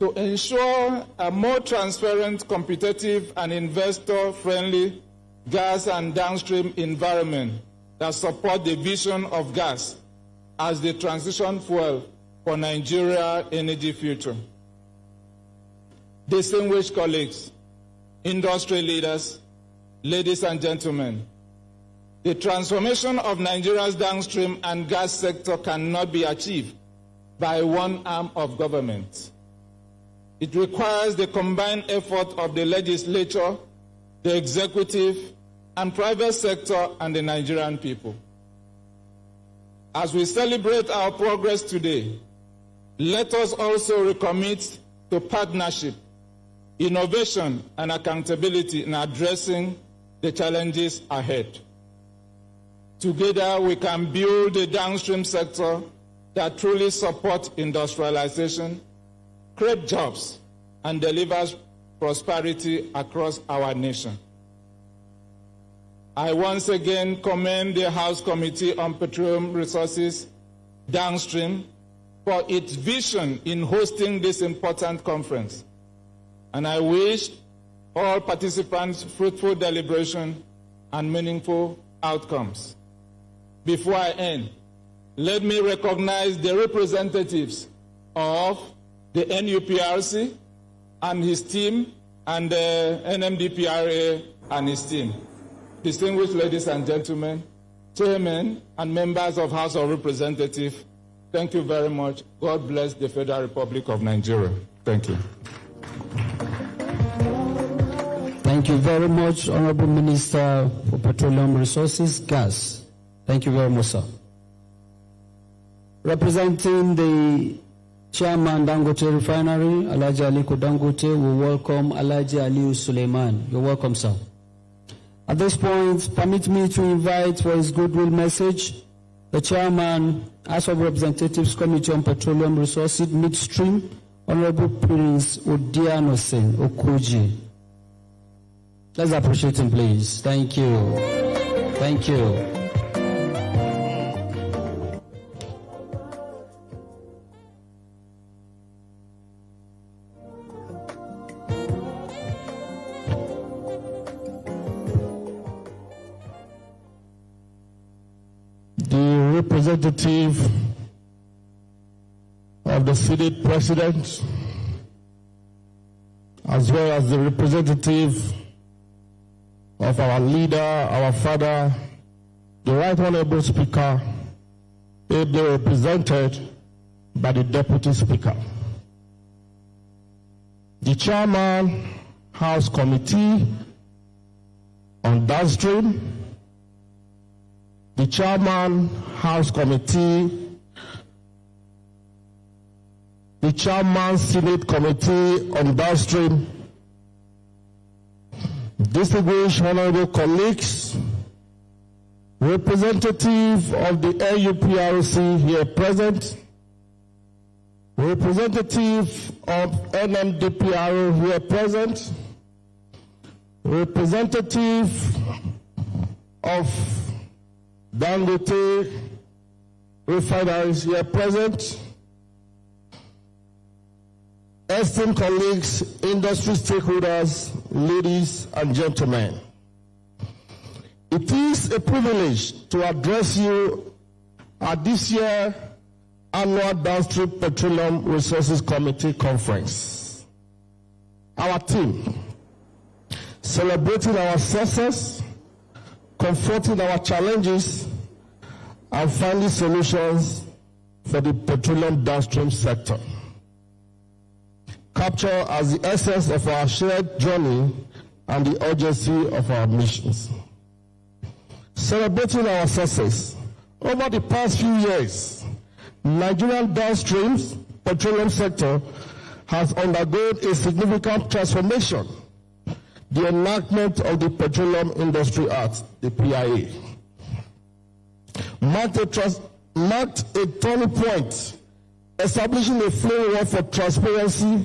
to ensure a more transparent, competitive, and investor-friendly gas and downstream environment that support the vision of gas as the transition fuel for Nigeria's energy future. Distinguished colleagues, industry leaders, ladies and gentlemen, the transformation of Nigeria's downstream and gas sector cannot be achieved by one arm of government. It requires the combined effort of the legislature, the executive, and private sector and the Nigerian people. As we celebrate our progress today, let us also recommit to partnership, innovation, and accountability in addressing the challenges ahead. Together, we can build a downstream sector that truly supports industrialization, creates jobs, and delivers prosperity across our nation. I once again commend the House Committee on Petroleum Resources Downstream for its vision in hosting this important conference. And I wish all participants fruitful deliberation and meaningful outcomes. Before I end, let me recognize the representatives of the NUPRC and his team, and the NMDPRA and his team. Distinguished ladies and gentlemen, chairmen and members of House of Representatives, thank you very much. God bless the Federal Republic of Nigeria. Thank you. Thank you very much, Honorable Minister for Petroleum Resources, Gas. Thank you very much, sir. Representing the Chairman Dangote Refinery, Alhaji Aliko Dangote, we welcome Alhaji Aliu Suleiman. You're welcome, sir. At this point, permit me to invite for his goodwill message the Chairman, House of Representatives Committee on Petroleum Resources Midstream, Honorable Prince Odianosin Okuji. Let's appreciate him, please. Thank you. Thank you. The representative of the Senate President, as well as the representative of our leader, our father, the Right Honorable Speaker, ably represented by the Deputy Speaker. The Chairman, House Committee on Downstream, the Chairman, House Committee, the Chairman, Senate Committee on Downstream, distinguished honorable colleagues, representative of the NUPRC here present, representative of NMDPRO here present, representative of Dangote refineries here present, esteemed colleagues, industry stakeholders, ladies and gentlemen. It is a privilege to address you at this year's annual Downstream Petroleum Resources Committee conference. Our team, celebrating our success, confronting our challenges, and finding solutions for the petroleum downstream sector, capture as the essence of our shared journey and the urgency of our missions. Celebrating our success, over the past few years, Nigerian downstream petroleum sector has undergone a significant transformation. The enactment of the Petroleum Industry Act, the PIA, marked a turning point, establishing a framework for transparency,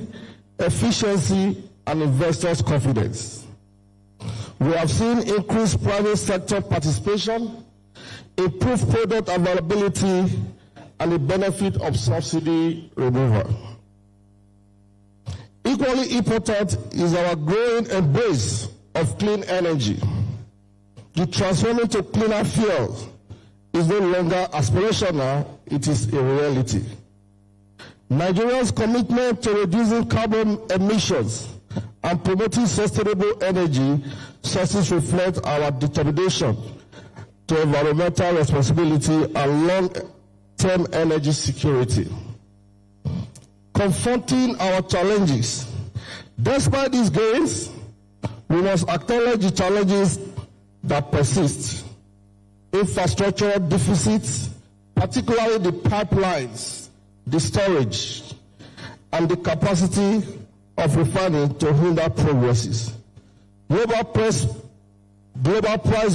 efficiency, and investors' confidence. We have seen increased private sector participation, improved product availability, and the benefit of subsidy removal. Equally important is our growing embrace of clean energy. The transforming to cleaner fuel is no longer aspirational, it is a reality. Nigeria's commitment to reducing carbon emissions and promoting sustainable energy sources reflect our determination to environmental responsibility and long-term energy security. Confronting our challenges. Despite these gains, we must acknowledge the challenges that persist. Infrastructural deficits, particularly the pipelines, the storage, and the capacity of refining to hinder progresses. Global price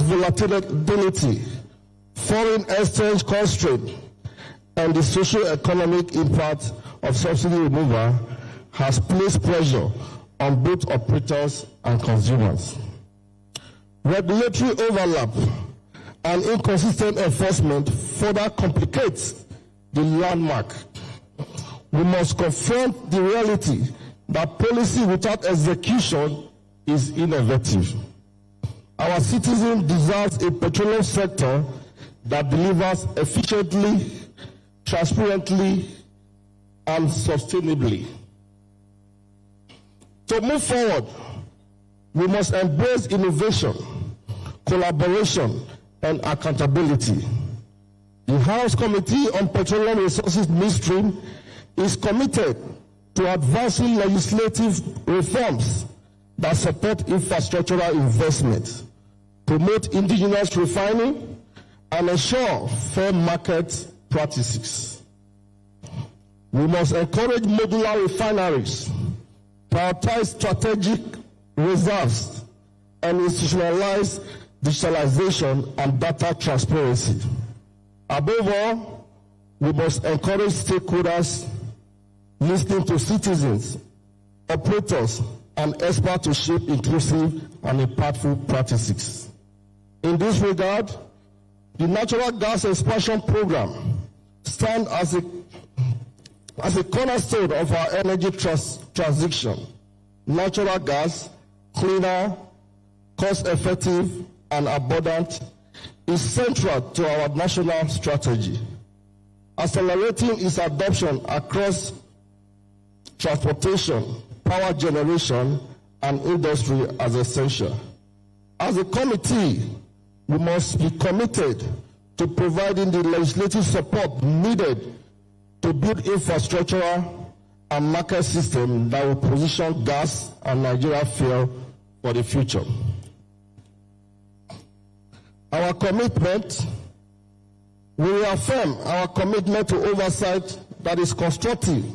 volatility, foreign exchange constraint, and the socio-economic impact of subsidy removal has placed pressure on both operators and consumers. Regulatory overlap and inconsistent enforcement further complicates the landmark. We must confront the reality that policy without execution is ineffective. Our citizens deserve a petroleum sector that delivers efficiently, transparently, and sustainably. To move forward, we must embrace innovation, collaboration, and accountability. The House Committee on Petroleum Resources Midstream is committed to advancing legislative reforms that support infrastructural investment, promote indigenous refining, and ensure fair market practices. We must encourage modular refineries, prioritize strategic reserves, and institutionalize digitalization and data transparency. Above all, we must encourage stakeholders listening to citizens, operators, and experts to shape inclusive and impactful practices. In this regard, the natural gas expansion program stands as a cornerstone of our energy transition. Natural gas, cleaner, cost-effective, and abundant, is central to our national strategy. Accelerating its adoption across transportation, power generation, and industry as essential. As a committee, we must be committed to providing the legislative support needed to build infrastructural and market system that will position gas and Nigeria fuel for the future. Our commitment, we reaffirm our commitment to oversight that is constructive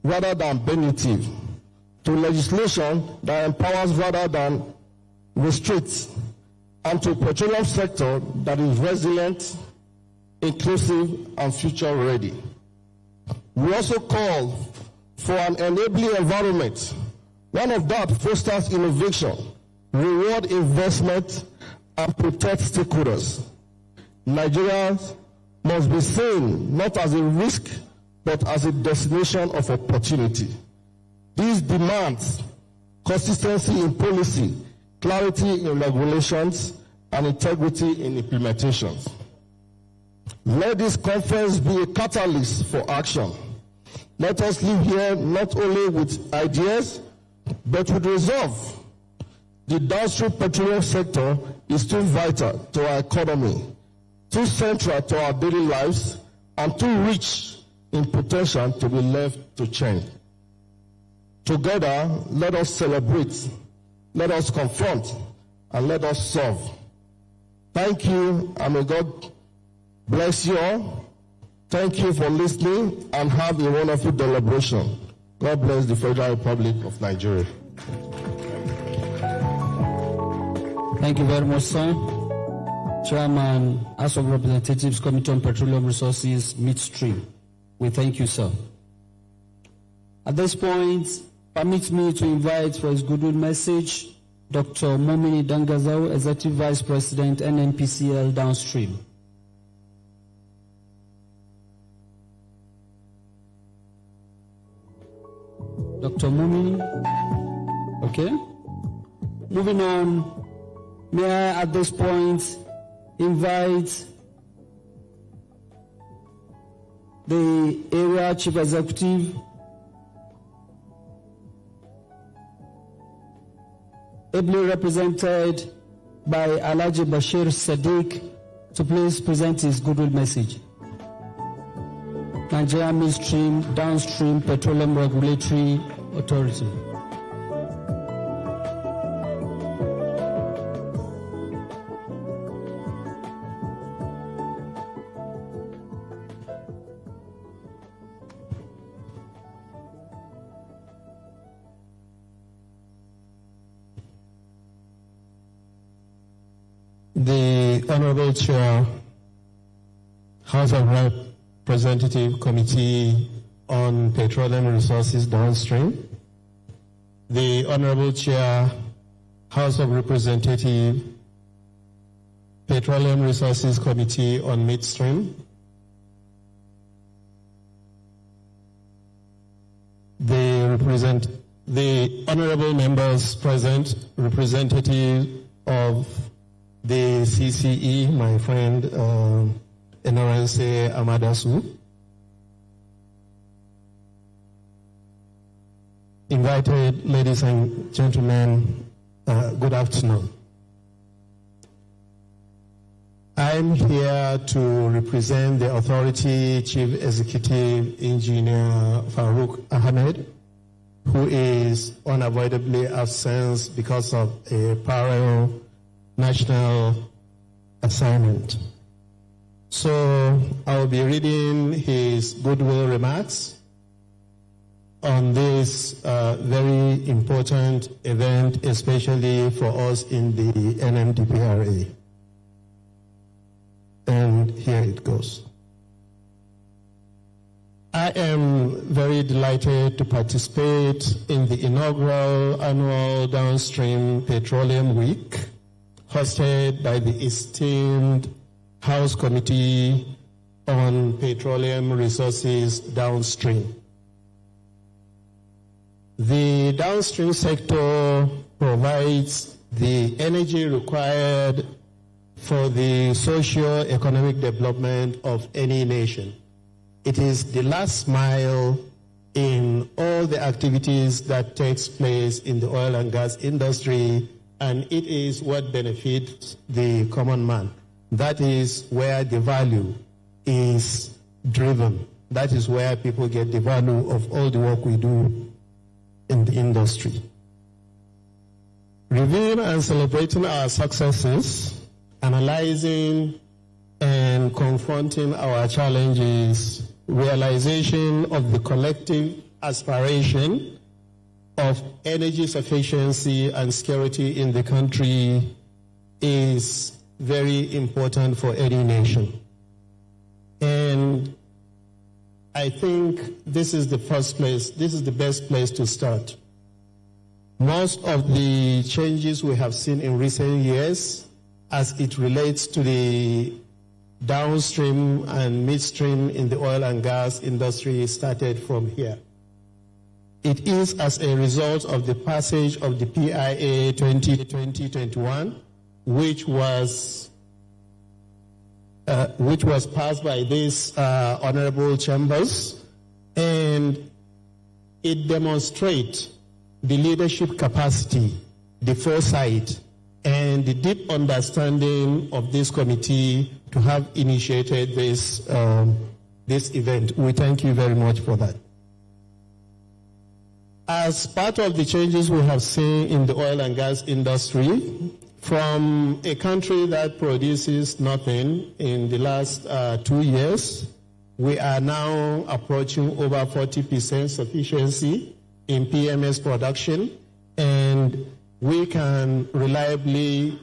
rather than punitive, to legislation that empowers rather than restricts, and to a petroleum sector that is resilient, inclusive, and future-ready. We also call for an enabling environment, one of that fosters innovation, reward investment, and protect stakeholders. Nigeria must be seen not as a risk, but as a destination of opportunity. This demands consistency in policy, clarity in regulations, and integrity in implementations. Let this conference be a catalyst for action. Let us live here not only with ideas, but with resolve. The downstream petroleum sector is too vital to our economy, too central to our daily lives, and too rich in potential to be left to change. Together, let us celebrate, let us confront, and let us solve. Thank you, and may God bless you all. Thank you for listening, and have a wonderful deliberation. God bless the Federal Republic of Nigeria. Thank you very much, sir. Chairman, House of Representatives, Committee on Petroleum Resources, Midstream. We thank you, sir. At this point, permit me to invite for his goodwill message Dr. Momini Dangazao, Executive Vice President, NNPCL Downstream. Dr. Momini. Okay. Moving on, may I at this point invite the Area Chief Executive, ably represented by Alhaji Bashir Sadiq, to please present his goodwill message. Nigeria Midstream Downstream Petroleum Regulatory Authority. The Honorable Chair, House of Representative Committee on Petroleum Resources Downstream, the Honorable Chair, House of Representative Petroleum Resources Committee on Midstream, the honorable members present, representative of the CCE, my friend Enorence Amadasu, invited ladies and gentlemen, good afternoon. I'm here to represent the authority Chief Executive Engineer Farouk Ahmed, who is unavoidably absent because of a parallel national assignment. So I'll be reading his goodwill remarks on this very important event, especially for us in the NMDPRA. and here it goes. I am very delighted to participate in the inaugural annual Downstream Petroleum Week, hosted by the esteemed House Committee on Petroleum Resources Downstream. The downstream sector provides the energy required for the socio-economic development of any nation. It is the last mile in all the activities that takes place in the oil and gas industry, and it is what benefits the common man. That is where the value is driven. That is where people get the value of all the work we do in the industry. Reviewing and celebrating our successes, analyzing and confronting our challenges, realization of the collective aspiration of energy sufficiency and security in the country is very important for any nation. And I think this is the first place, this is the best place to start. Most of the changes we have seen in recent years as it relates to the downstream and midstream in the oil and gas industry started from here. It is as a result of the passage of the PIA 2020-21, which was passed by these honorable chambers, and it demonstrates the leadership capacity, the foresight, and the deep understanding of this committee to have initiated this event. We thank you very much for that. As part of the changes we have seen in the oil and gas industry, from a country that produces nothing in the last 2 years, we are now approaching over 40% sufficiency in PMS production, and we can reliably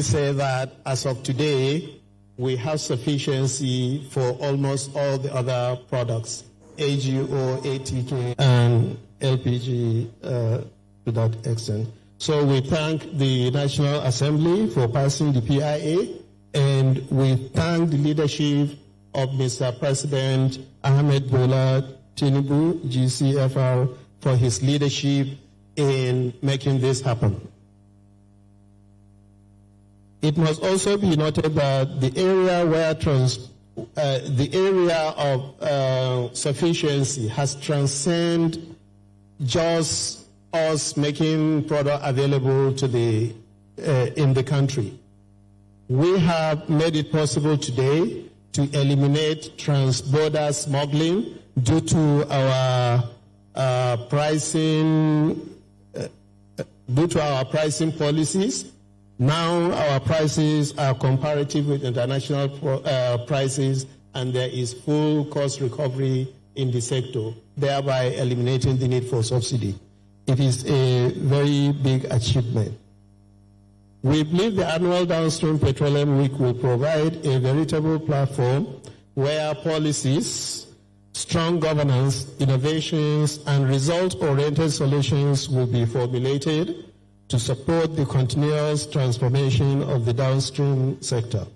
say that as of today, we have sufficiency for almost all the other products, AGO, ATK, and LPG to that extent. So we thank the National Assembly for passing the PIA, and we thank the leadership of Mr. President Ahmed Bola Tinubu, GCFR, for his leadership in making this happen. It must also be noted that the area of sufficiency has transcended just us making product available to the in the country. We have made it possible today to eliminate trans-border smuggling due to our pricing policies. Now our prices are comparative with international prices, and there is full cost recovery in the sector, thereby eliminating the need for subsidy. It is a very big achievement. We believe the annual Downstream Petroleum Week will provide a veritable platform where policies, strong governance, innovations, and result-oriented solutions will be formulated to support the continuous transformation of the downstream sector.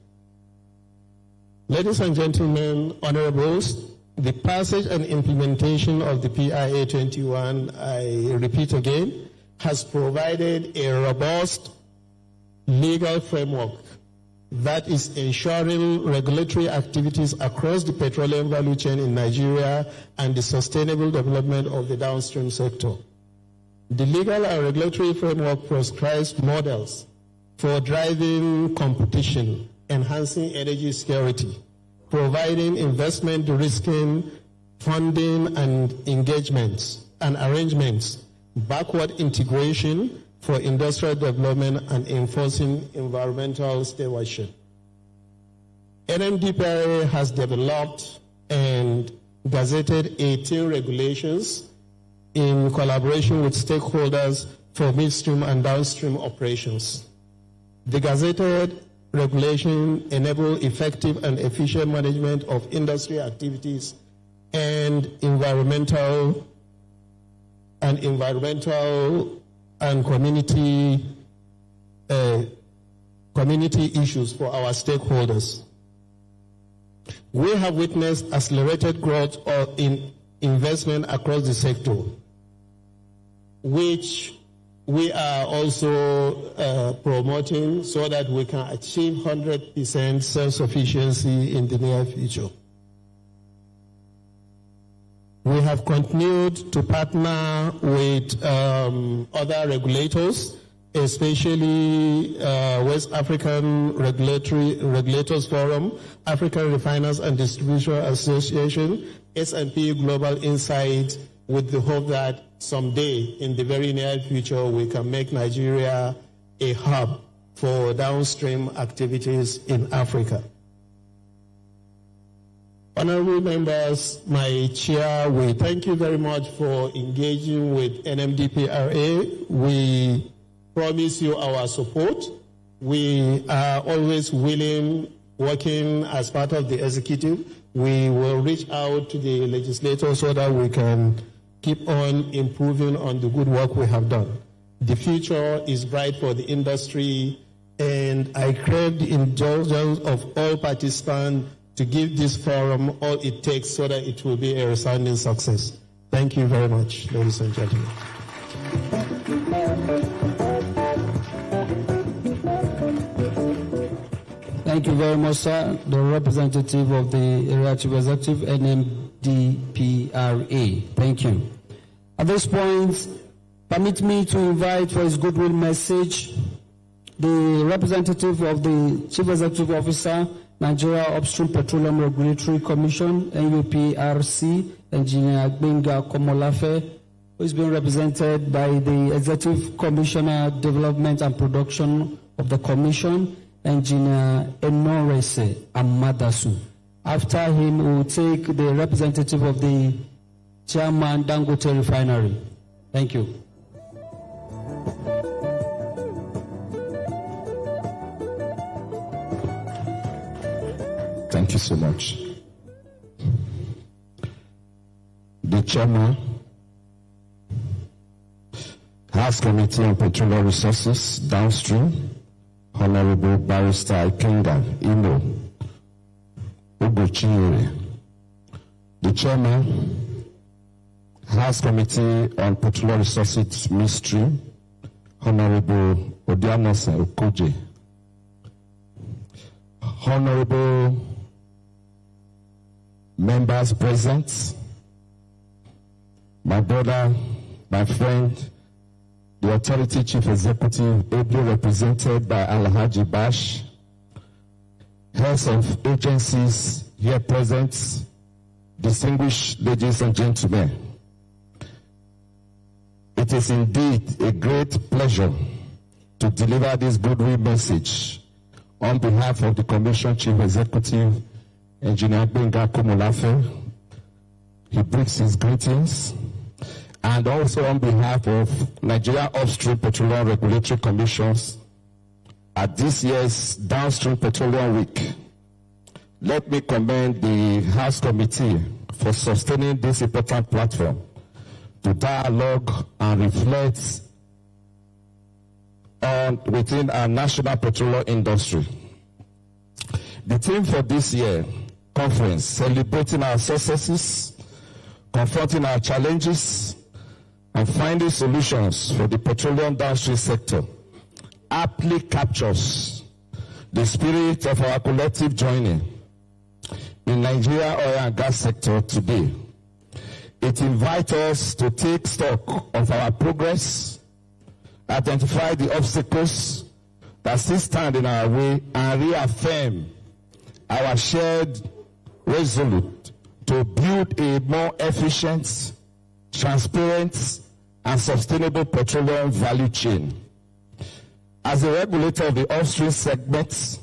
Ladies and gentlemen, honorables, the passage and implementation of the PIA 21, I repeat again, has provided a robust legal framework that is ensuring regulatory activities across the petroleum value chain in Nigeria and the sustainable development of the downstream sector. The legal and regulatory framework prescribes models for driving competition, enhancing energy security, providing investment de-risking, funding and engagements and arrangements, backward integration for industrial development, and enforcing environmental stewardship. NMDPRA has developed and gazetted 18 regulations in collaboration with stakeholders for midstream and downstream operations. The gazetted regulation enable effective and efficient management of industry activities and environmental and community issues for our stakeholders. We have witnessed accelerated growth in investment across the sector, which we are also promoting so that we can achieve 100% self-sufficiency in the near future. We have continued to partner with other regulators, especially West African Regulators Forum, African Refiners and Distributors Association, S&P Global Insight, with the hope that someday in the very near future we can make Nigeria a hub for downstream activities in Africa. Honorable members, my chair, we thank you very much for engaging with NMDPRA. We promise you our support. We are always willing, working as part of the executive. We will reach out to the legislators so that we can keep on improving on the good work we have done. The future is bright for the industry, and I crave the indulgence of all participants to give this forum all it takes so that it will be a resounding success. Thank you very much, ladies and gentlemen. Thank you very much, sir. The representative of the Area Chief Executive, NMDPRA. Thank you. At this point, permit me to invite for his goodwill message the representative of the Chief Executive Officer, Nigeria Upstream Petroleum Regulatory Commission, NUPRC, Engineer Gbenga Komolafe, who is being represented by the Executive Commissioner Development and Production of the Commission, Engineer Enorese Amadasu. After him, we will take the representative of the Chairman Dangote Refinery. Thank you. Thank you so much. The Chairman, House Committee on Petroleum Resources, Downstream, Honorable Barrister Ikenga Ino Ugochinyere. The Chairman, House Committee on Petroleum Resources, Midstream, Honorable Odianose Okoje. Honorable members present, my brother, my friend, the Authority Chief Executive, ably represented by Alhaji Bash, heads of agencies here present, distinguished ladies and gentlemen. It is indeed a great pleasure to deliver this goodwill message on behalf of the Commission Chief Executive, Engineer Gbenga Komolafe. He brings his greetings. And also on behalf of Nigeria Upstream Petroleum Regulatory Commissions at this year's Downstream Petroleum Week, let me commend the House Committee for sustaining this important platform to dialogue and reflect on within our national petroleum industry. The theme for this year conference, celebrating our successes, confronting our challenges, and finding solutions for the petroleum downstream sector, aptly captures the spirit of our collective joining in Nigeria oil and gas sector today. It invites us to take stock of our progress, identify the obstacles that still stand in our way, and reaffirm our shared resolute to build a more efficient, transparent, and sustainable petroleum value chain. As a regulator of the upstream segment,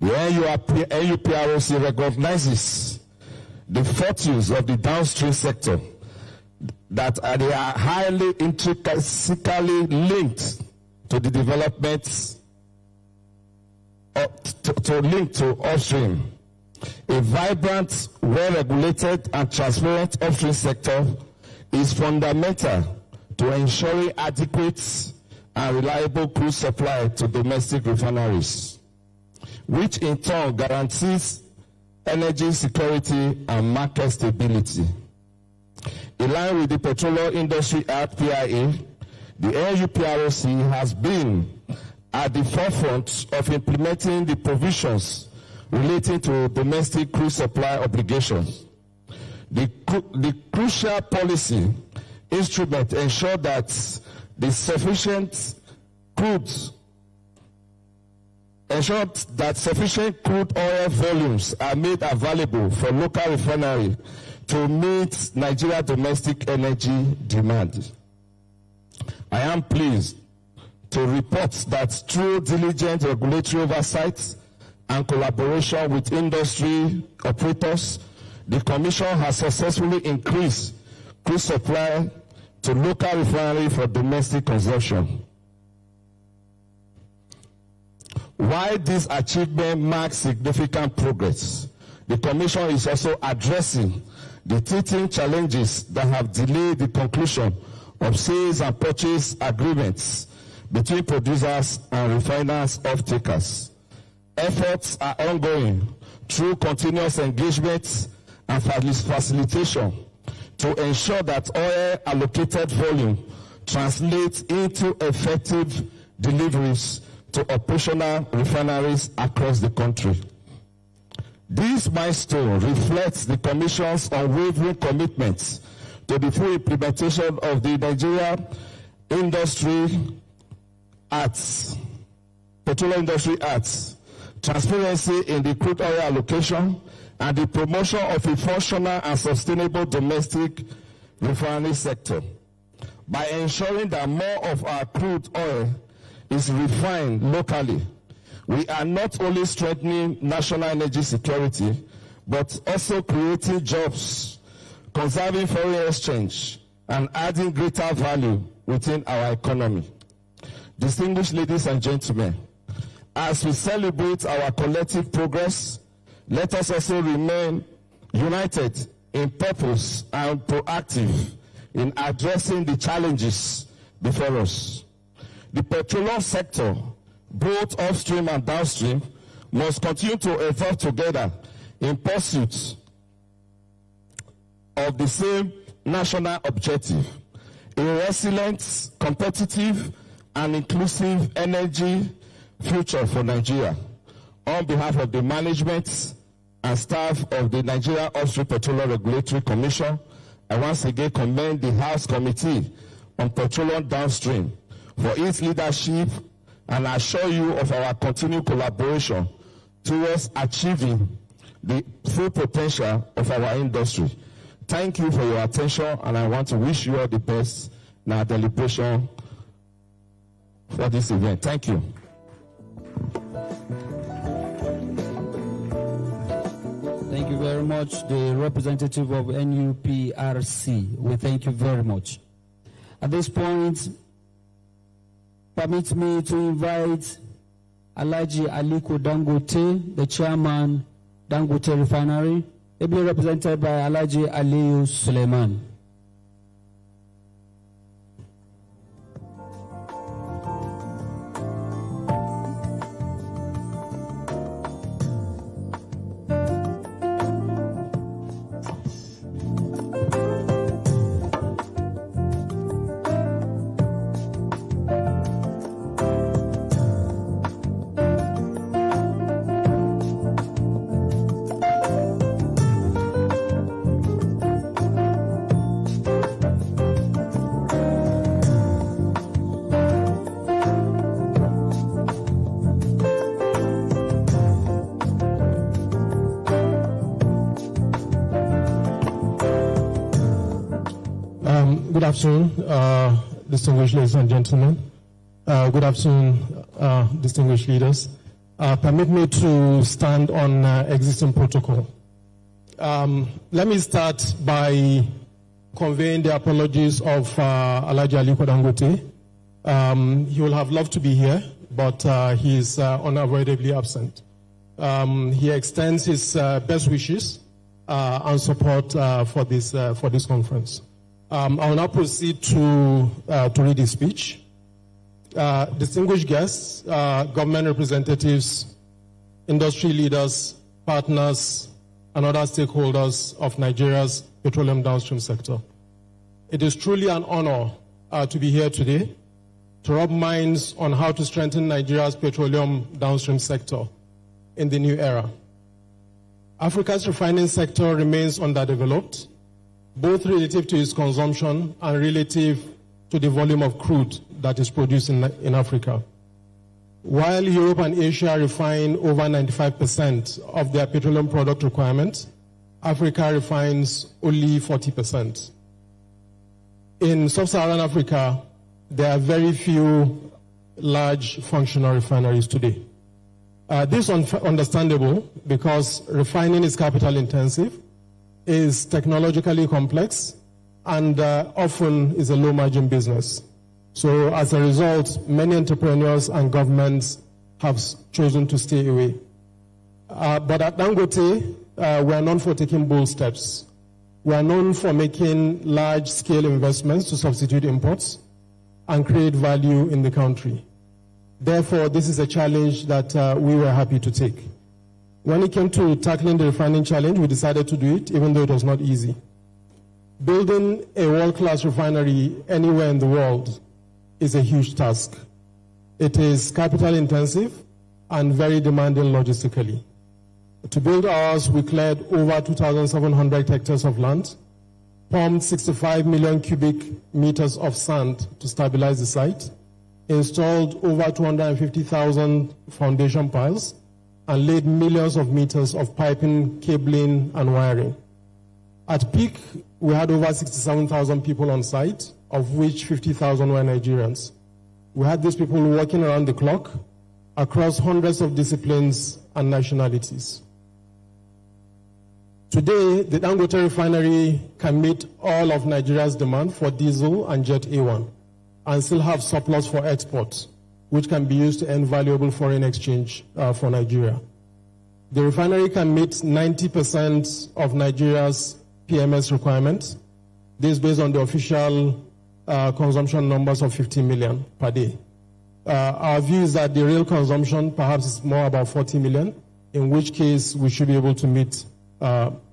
the NUPRC recognizes the fortunes of the downstream sector that they are highly intricately linked to the development to link to upstream. A vibrant, well-regulated and transparent upstream sector is fundamental to ensuring adequate and reliable crude supply to domestic refineries, which in turn guarantees energy security and market stability. In line with the Petroleum Industry Act (PIA), the NUPROC has been at the forefront of implementing the provisions relating to domestic crude supply obligations. The crucial policy instrument ensures that sufficient crude oil volumes are made available for local refinery to meet Nigeria domestic energy demand. I am pleased to report that through diligent regulatory oversight and collaboration with industry operators, the Commission has successfully increased crude supply to local refinery for domestic consumption. While this achievement marks significant progress, the Commission is also addressing the teething challenges that have delayed the conclusion of sales and purchase agreements between producers and refiners off-takers. Efforts are ongoing through continuous engagement and facilitation to ensure that oil allocated volume translates into effective deliveries to operational refineries across the country. This milestone reflects the Commission's unwavering commitment to the full implementation of the Nigeria Petroleum Industry Act, transparency in the crude oil allocation, and the promotion of a functional and sustainable domestic refinery sector. By ensuring that more of our crude oil is refined locally, we are not only strengthening national energy security, but also creating jobs, conserving foreign exchange, and adding greater value within our economy. Distinguished ladies and gentlemen, as we celebrate our collective progress, let us also remain united in purpose and proactive in addressing the challenges before us. The petroleum sector, both upstream and downstream, must continue to evolve together in pursuit of the same national objective: a resilient, competitive, and inclusive energy future for Nigeria. On behalf of the management and staff of the Nigeria Upstream Petroleum Regulatory Commission, I once again commend the House Committee on Petroleum Downstream for its leadership and assure you of our continued collaboration towards achieving the full potential of our industry. Thank you for your attention, and I want to wish you all the best in our deliberation for this event. Thank you. Thank you very much, the representative of NUPRC. We thank you very much. At this point, permit me to invite Alhaji Aliko Dangote, the chairman, Dangote Refinery, ably represented by Alhaji Aliyu Suleiman. Good afternoon, distinguished ladies and gentlemen. Good afternoon, distinguished leaders. Permit me to stand on existing protocol. Let me start by conveying the apologies of Alhaji Aliko Dangote. He will have loved to be here, but he is unavoidably absent. He extends his best wishes and support for this conference. I will now proceed to read his speech. Distinguished guests, government representatives, industry leaders, partners, and other stakeholders of Nigeria's petroleum downstream sector. It is truly an honor to be here today to rub minds on how to strengthen Nigeria's petroleum downstream sector in the new era. Africa's refining sector remains underdeveloped, both relative to its consumption and relative to the volume of crude that is produced in Africa. While Europe and Asia refine over 95% of their petroleum product requirement, Africa refines only 40%. In sub-Saharan Africa, there are very few large functional refineries today. This is understandable because refining is capital intensive, is technologically complex, and often is a low margin business. So as a result, many entrepreneurs and governments have chosen to stay away. But at Dangote, we are known for taking bold steps. We are known for making large-scale investments to substitute imports and create value in the country. Therefore, this is a challenge that we were happy to take. When it came to tackling the refining challenge, we decided to do it, even though it was not easy. Building a world-class refinery anywhere in the world is a huge task. It is capital intensive and very demanding logistically. To build ours, we cleared over 2,700 hectares of land, pumped 65 million cubic meters of sand to stabilize the site, installed over 250,000 foundation piles, and laid millions of meters of piping, cabling, and wiring. At peak, we had over 67,000 people on site, of which 50,000 were Nigerians. We had these people working around the clock across hundreds of disciplines and nationalities. Today, the Dangote refinery can meet all of Nigeria's demand for diesel and jet A1 and still have surplus for export, which can be used to earn valuable foreign exchange for Nigeria. The refinery can meet 90% of Nigeria's PMS requirements. This is based on the official consumption numbers of 50 million per day. Our view is that the real consumption perhaps is more about 40 million, in which case we should be able to meet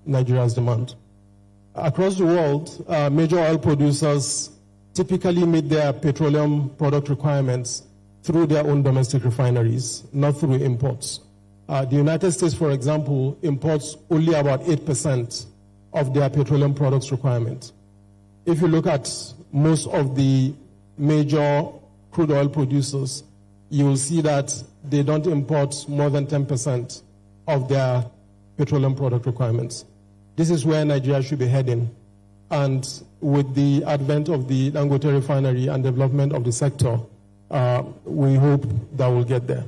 Nigeria's demand. Across the world, major oil producers typically meet their petroleum product requirements through their own domestic refineries, not through imports. The United States, for example, imports only about 8% of their petroleum products requirement. If you look at most of the major crude oil producers, you will see that they don't import more than 10% of their petroleum product requirements. This is where Nigeria should be heading. And with the advent of the Dangote refinery and development of the sector, we hope that we'll get there.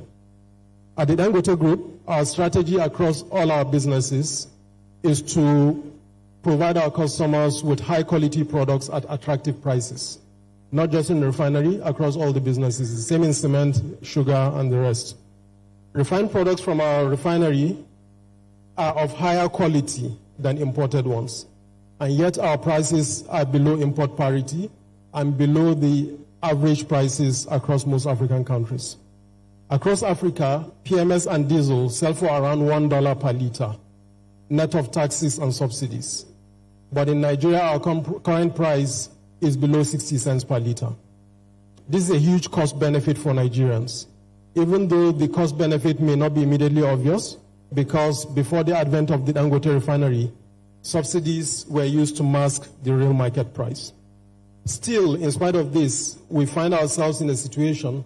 At the Dangote Group, our strategy across all our businesses is to provide our customers with high-quality products at attractive prices, not just in the refinery, across all the businesses, the same in cement, sugar, and the rest. Refined products from our refinery are of higher quality than imported ones, and yet our prices are below import parity and below the average prices across most African countries. Across Africa, PMS and diesel sell for around $1 per liter, net of taxes and subsidies. But in Nigeria, our current price is below 60 cents per liter. This is a huge cost benefit for Nigerians, even though the cost benefit may not be immediately obvious, because before the advent of the Dangote refinery, subsidies were used to mask the real market price. Still, in spite of this, we find ourselves in a situation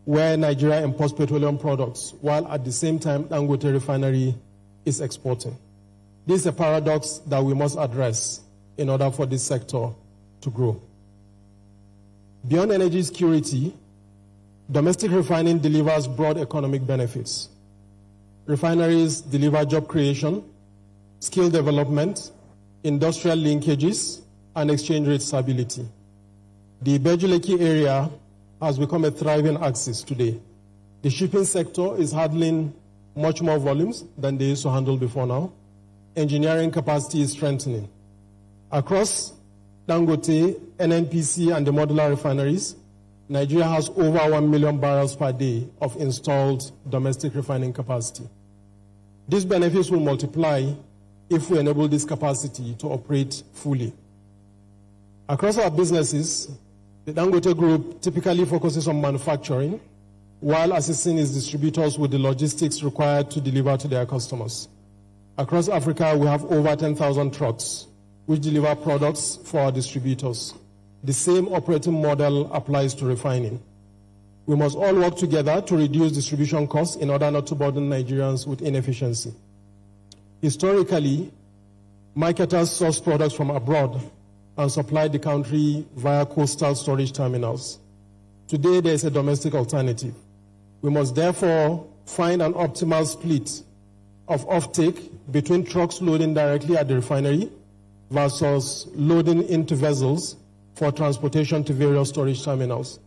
where Nigeria imports petroleum products, while at the same time, Dangote refinery is exporting. This is a paradox that we must address in order for this sector to grow. Beyond energy security, domestic refining delivers broad economic benefits. Refineries deliver job creation, skill development, industrial linkages, and exchange rate stability. The Ibeju-Lekki area has become a thriving axis today, The shipping sector is handling much more volumes than they used to handle before now. Engineering capacity is strengthening. Across Dangote, NNPC, and the modular refineries, Nigeria has over 1 million barrels per day of installed domestic refining capacity. These benefits will multiply if we enable this capacity to operate fully. Across our businesses, the Dangote Group typically focuses on manufacturing while assisting its distributors with the logistics required to deliver to their customers. Across Africa, we have over 10,000 trucks which deliver products for our distributors. The same operating model applies to refining. We must all work together to reduce distribution costs in order not to burden Nigerians with inefficiency. Historically, marketers source products from abroad and supply the country via coastal storage terminals. Today, there is a domestic alternative. We must therefore find an optimal split of offtake between trucks loading directly at the refinery versus loading into vessels for transportation to various storage terminals.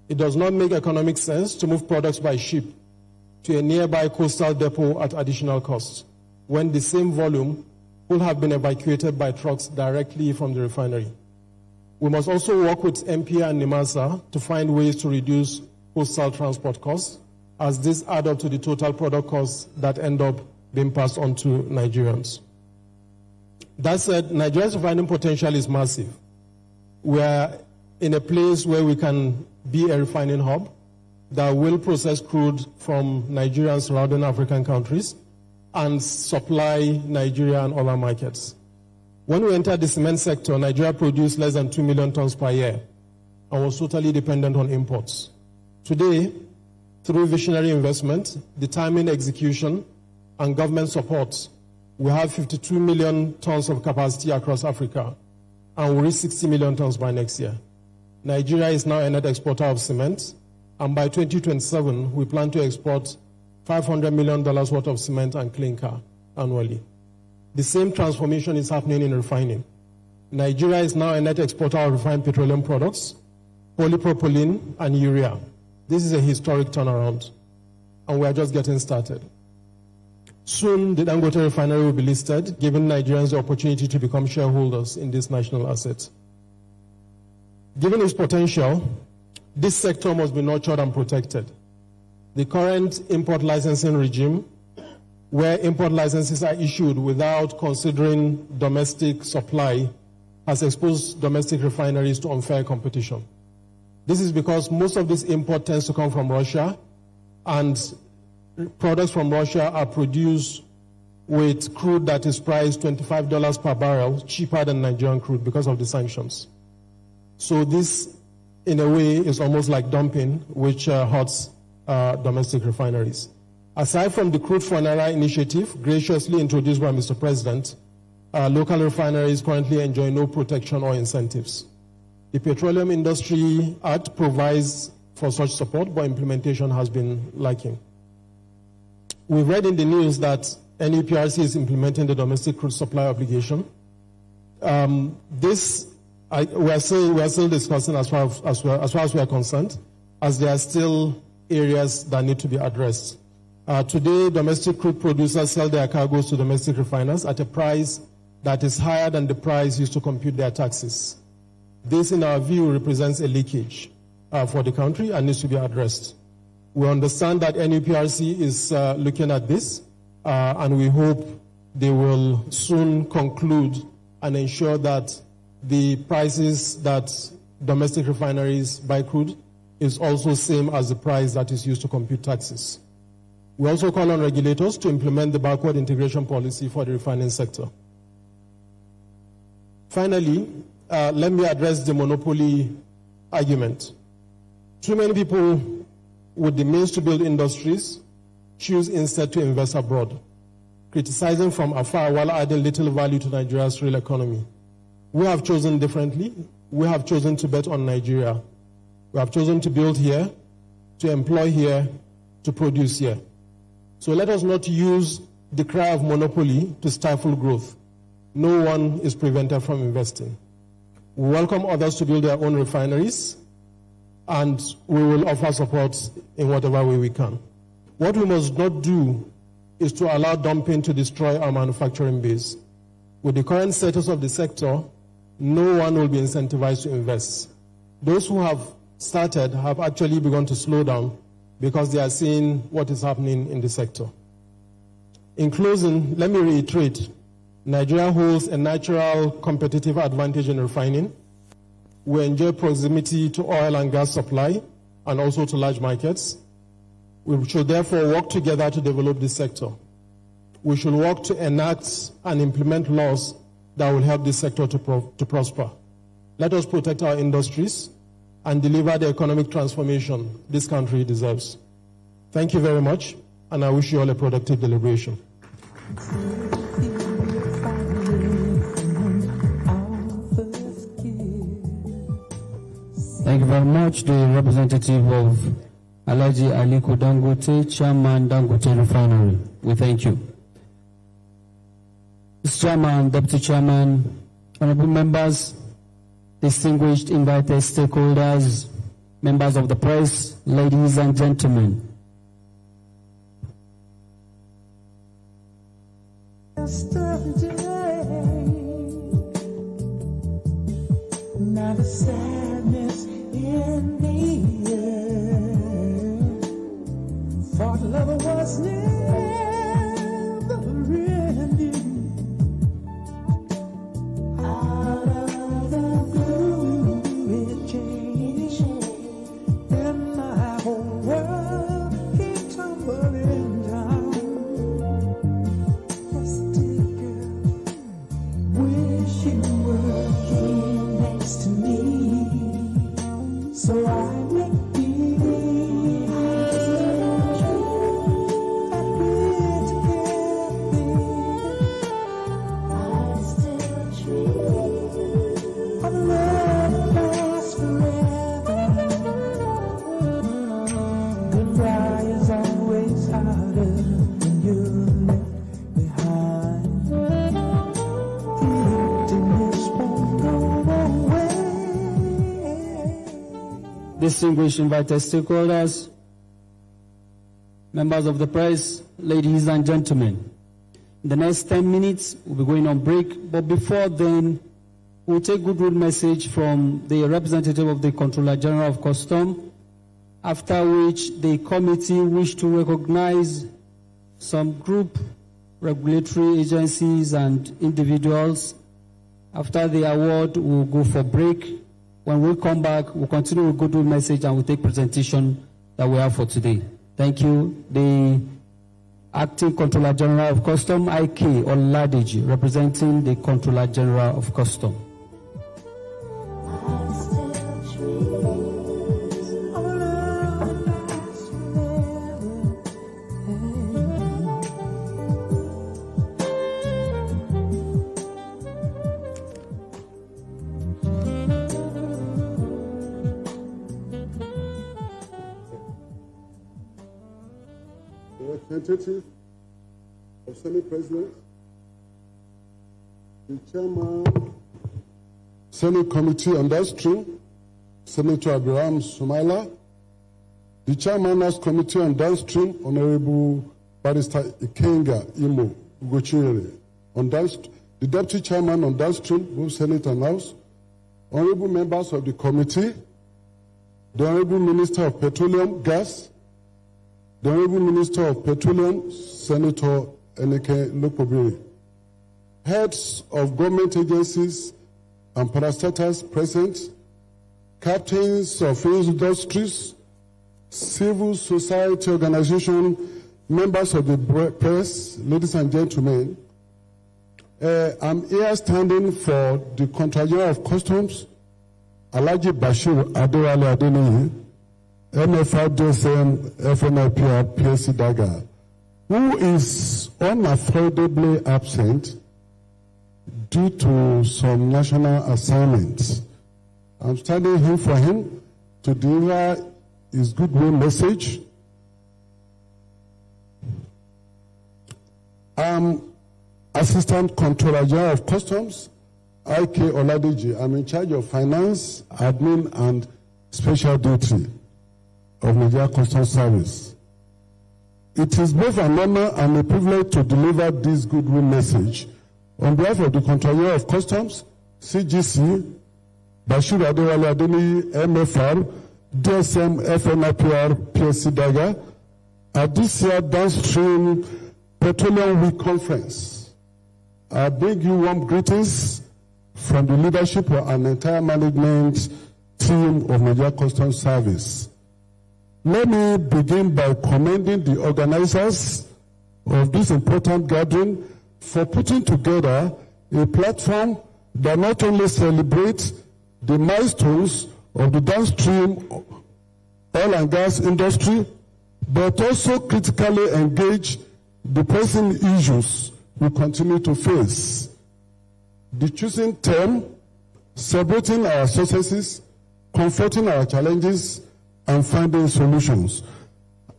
It does not make economic sense to move products by ship to a nearby coastal depot at additional cost when the same volume could have been evacuated by trucks directly from the refinery. We must also work with MPA and NIMASA to find ways to reduce coastal transport costs, as these add up to the total product costs that end up being passed on to Nigerians. That said, Nigeria's refining potential is massive. We are in a place where we can be a refining hub that will process crude from Nigeria and surrounding African countries and supply Nigeria and other markets. When we entered the cement sector, Nigeria produced less than 2 million tons per year and was totally dependent on imports. Today, through visionary investment, determined execution, and government support, we have 52 million tons of capacity across Africa and will reach 60 million tons by next year. Nigeria is now a net exporter of cement, and by 2027, we plan to export $500 million worth of cement and clinker annually. The same transformation is happening in refining. Nigeria is now a net exporter of refined petroleum products, polypropylene, and urea. This is a historic turnaround, and we are just getting started. Soon, the Dangote refinery will be listed, giving Nigerians the opportunity to become shareholders in this national asset. Given its potential, this sector must be nurtured and protected. The current import licensing regime, where import licenses are issued without considering domestic supply, has exposed domestic refineries to unfair competition. This is because most of this import tends to come from Russia, and products from Russia are produced with crude that is priced $25 per barrel, cheaper than Nigerian crude because of the sanctions. So this, in a way, is almost like dumping, which hurts domestic refineries. Aside from the Crude for Naira initiative, graciously introduced by Mr. President, local refineries currently enjoy no protection or incentives. The Petroleum Industry Act provides for such support, but implementation has been lacking. We've read in the news that NEPRC is implementing the domestic crude supply obligation. We are still discussing as far as we are concerned, as there are still areas that need to be addressed. Today, domestic crude producers sell their cargoes to domestic refiners at a price that is higher than the price used to compute their taxes. This, in our view, represents a leakage for the country and needs to be addressed. We understand that NEPRC is looking at this, and we hope they will soon conclude and ensure that the prices that domestic refineries buy crude is also same as the price that is used to compute taxes. We also call on regulators to implement the backward integration policy for the refining sector. Finally, let me address the monopoly argument. Too many people with the means to build industries choose instead to invest abroad, criticizing from afar while adding little value to Nigeria's real economy. We have chosen differently. We have chosen to bet on Nigeria. We have chosen to build here, to employ here, to produce here. So let us not use the cry of monopoly to stifle growth. No one is prevented from investing. We welcome others to build their own refineries, and we will offer support in whatever way we can. What we must not do is to allow dumping to destroy our manufacturing base. With the current status of the sector, no one will be incentivized to invest. Those who have started have actually begun to slow down because they are seeing what is happening in the sector. In closing, let me reiterate, Nigeria holds a natural competitive advantage in refining. We enjoy proximity to oil and gas supply and also to large markets. We should therefore work together to develop this sector. We should work to enact and implement laws that will help this sector to prosper. Let us protect our industries and deliver the economic transformation this country deserves. Thank you very much, and I wish you all a productive deliberation. Thank you very much, the representative of Alhaji Aliko Dangote, Chairman Dangote Refinery. We thank you. Mr. Chairman, Deputy Chairman, honorable members, distinguished invited stakeholders, members of the press, ladies and gentlemen. Now the sadness in the air, thought love was never ending. Out of the blue it changed, and my whole world came tumbling down. Yesterday, girl, wish you were here next to me, so I would be. Distinguished invited stakeholders, members of the press, ladies and gentlemen. In the next 10 minutes, we'll be going on break, but before then, we'll take goodwill message from the representative of the Controller General of Customs, after which the committee wish to recognize some group regulatory agencies and individuals. After the award, we'll go for break. When we come back, we'll continue with goodwill message and we'll take presentation that we have for today. Thank you. The Acting Controller General of Customs, IK Oladeji, representing the Controller General of Customs. Representative of Senate President, the Chairman, Senate Committee on Downstream, Senator Abraham Sumaila, the Chairman House Committee on Downstream, Honorable Barrister Ikenga Imo Ugochinyere, the Deputy Chairman on Downstream, both Senate and House, Honorable members of the committee, the Honorable Minister of Petroleum, Gas, the Honorable Minister of Petroleum, Senator Eneke Lokobiri, heads of government agencies and parastatals present, captains of industries, civil society organizations, members of the press, ladies and gentlemen. I'm here standing for the Controller General of Customs, Alhaji Bashir Adewale Adeniyi, MFR-JSM, FNIPR, PSC Daga, who is unavoidably absent due to some national assignments. I'm standing here for him to deliver his goodwill message. I'm Assistant Controller General of Customs, IK Oladeji. I'm in charge of finance, admin, and special duty of Nigeria Customs Service. It is both an honor and a privilege to deliver this goodwill message on behalf of the Controller of Customs, CGC, Bashir Adewale Adeni, MFR, DSM, FNIPR, PSC Daga, at this year's Downstream Petroleum Week Conference. I bring you warm greetings from the leadership and entire management team of Nigeria Customs Service. Let me begin by commending the organizers of this important gathering for putting together a platform that not only celebrates the milestones of the downstream oil and gas industry, but also critically engage the pressing issues we continue to face. The chosen term, celebrating our successes, comforting our challenges, and finding solutions,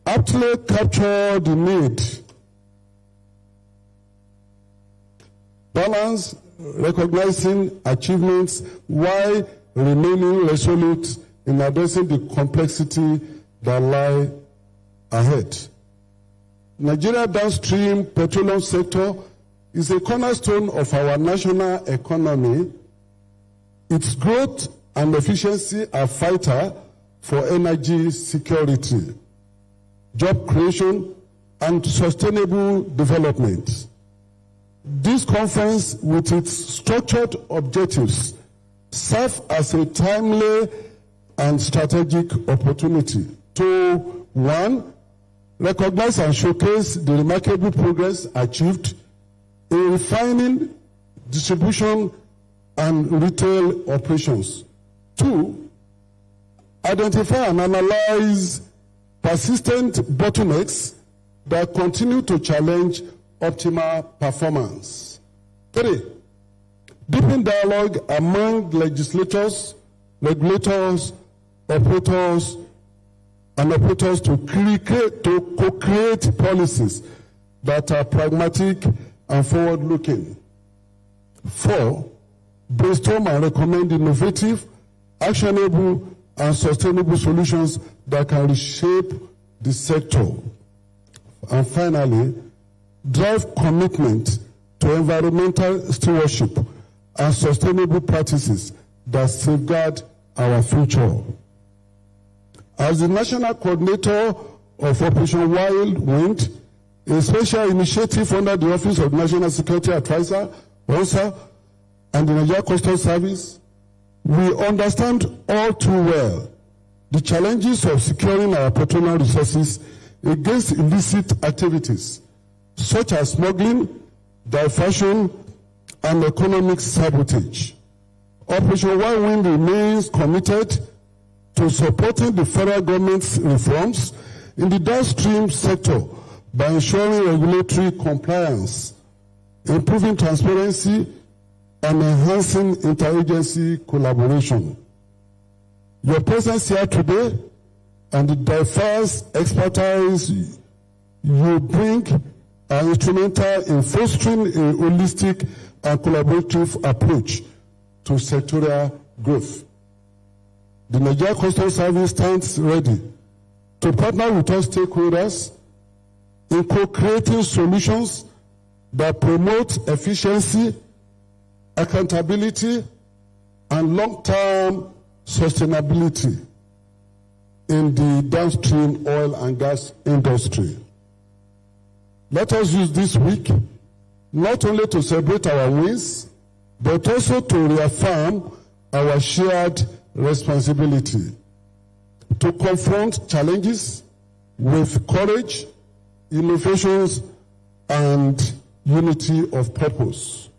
aptly capture the need, balance, recognizing achievements while remaining resolute in addressing the complexity that lie ahead. Nigeria downstream petroleum sector is a cornerstone of our national economy. Its growth and efficiency are vital for energy security, job creation, and sustainable development. This conference, with its structured objectives, serves as a timely and strategic opportunity to, one, recognize and showcase the remarkable progress achieved in refining, distribution, and retail operations. Two, identify and analyze persistent bottlenecks that continue to challenge optimal performance. Three, deepen dialogue among legislators, regulators, operators, and operators to co-create policies that are pragmatic and forward-looking. Four, brainstorm and recommend innovative, actionable, and sustainable solutions that can reshape the sector. And finally, drive commitment to environmental stewardship and sustainable practices that safeguard our future. As the National Coordinator of Operation Wild Wind, a special initiative under the Office of National Security Advisor, ONSA, and the Nigeria Customs Service, we understand all too well the challenges of securing our petroleum resources against illicit activities, such as smuggling, diversion, and economic sabotage. Operation Wild Wind remains committed to supporting the federal government's reforms in the downstream sector by ensuring regulatory compliance, improving transparency, and enhancing interagency collaboration. Your presence here today and the diverse expertise you bring are instrumental in fostering a holistic and collaborative approach to sectorial growth. The Nigeria Customs Service stands ready to partner with all stakeholders in co-creating solutions that promote efficiency, accountability, and long-term sustainability in the downstream oil and gas industry. Let us use this week not only to celebrate our wins, but also to reaffirm our shared responsibility to confront challenges with courage, innovations, and unity of purpose.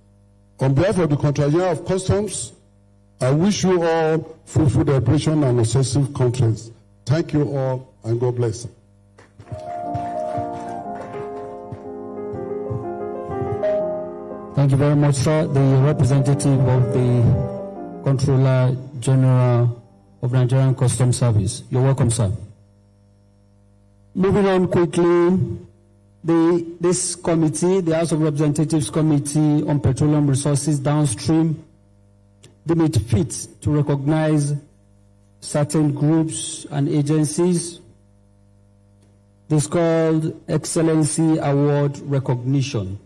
On behalf of the Controller of Customs, I wish you all fruitful celebration and a successful conference. Thank you all, and God bless. Thank you very much, sir. The representative of the Controller General of Nigerian Customs Service. You're welcome, sir. Moving on quickly, this committee, the House of Representatives Committee on Petroleum Resources Downstream, deemed it fit to recognize certain groups and agencies. This is called Excellency Award Recognition.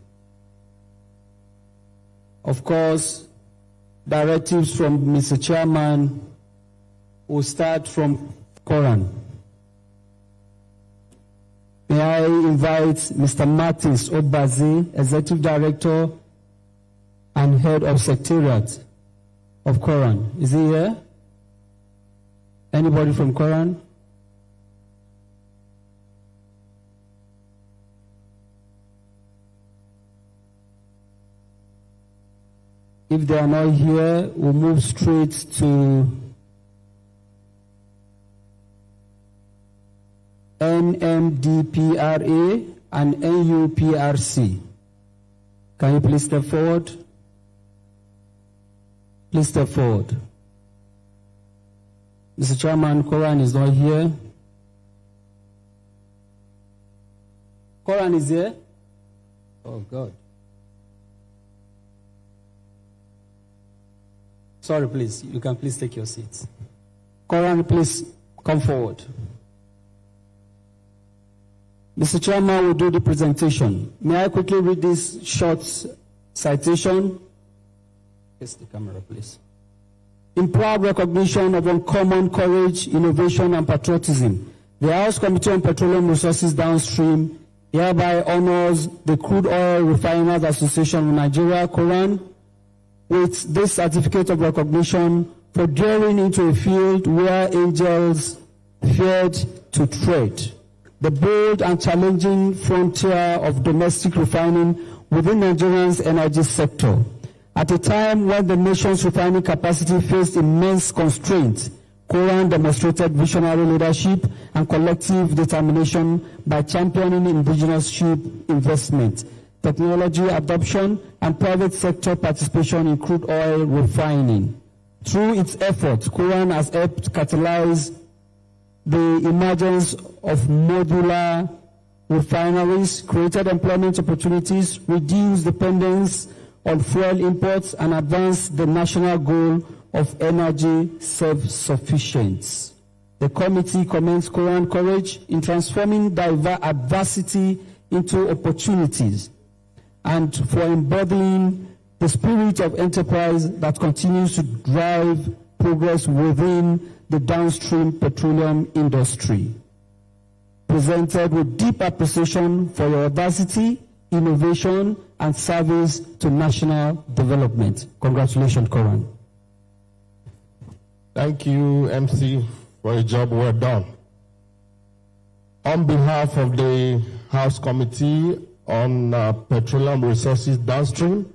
Of course, directives from Mr. Chairman will start from Quran. May I invite Mr. Martins Obaze, Executive Director and Head of Secretariat of Quran. Is he here? Anybody from Quran? If they are not here, we'll move straight to NMDPRA and NUPRC. Can you please step forward? Please step forward. Mr. Chairman, Quran is not here. Quran is here? Oh, God. Sorry, please. You can please take your seats. Quran, please come forward. Mr. Chairman will do the presentation. May I quickly read this short citation? Yes, the camera, please. In proud recognition of uncommon courage, innovation, and patriotism, the House Committee on Petroleum Resources Downstream hereby honors the Crude Oil Refiners Association of Nigeria, Quran, with this certificate of recognition for daring into a field where angels feared to tread. The bold and challenging frontier of domestic refining within Nigeria's energy sector. At a time when the nation's refining capacity faced immense constraints, Quran demonstrated visionary leadership and collective determination by championing indigenous ship investment, technology adoption, and private sector participation in crude oil refining. Through its efforts, Quran has helped catalyze the emergence of modular refineries, created employment opportunities, reduced dependence on fuel imports, and advanced the national goal of energy self-sufficiency. The committee commends Quran courage in transforming adversity into opportunities and for embodying the spirit of enterprise that continues to drive progress within the downstream petroleum industry. Presented with deep appreciation for your audacity, innovation, and service to national development. Congratulations, Quran. Thank you, MC, for a job well done. On behalf of the House Committee on Petroleum Resources Downstream,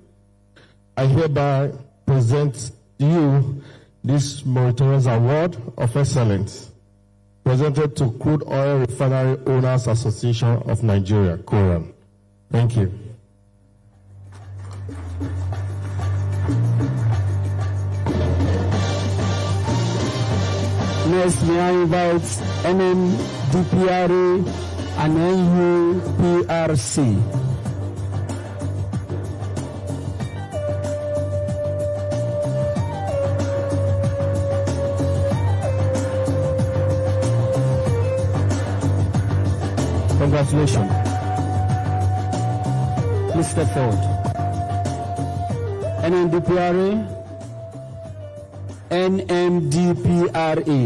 I hereby present you this meritorious award of excellence presented to Crude Oil Refinery Owners Association of Nigeria, Quran. Thank you. Next, may I invite NMDPRA and NUPRC. Congratulations. Please step forward. NMDPRA. NMDPRA.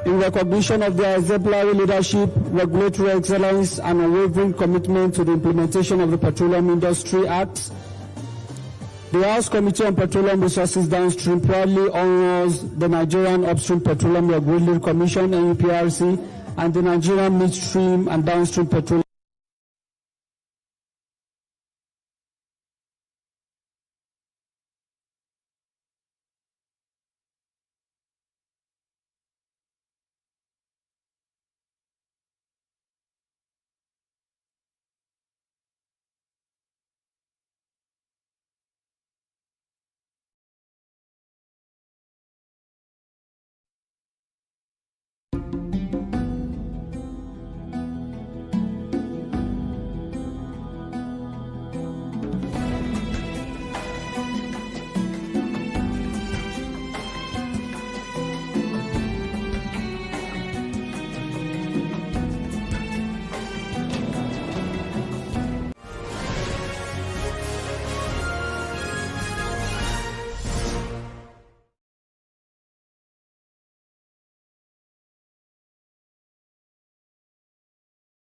In recognition of their exemplary leadership, regulatory excellence, and unwavering commitment to the implementation of the Petroleum Industry Act, the House Committee on Petroleum Resources Downstream proudly honors the Nigerian Upstream Petroleum Regulatory Commission, NUPRC, and the Nigerian Midstream and Downstream Petroleum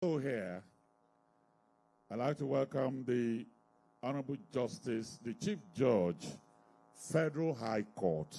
Here, I'd like to welcome the Honorable Justice, the Chief Judge, Federal High Court,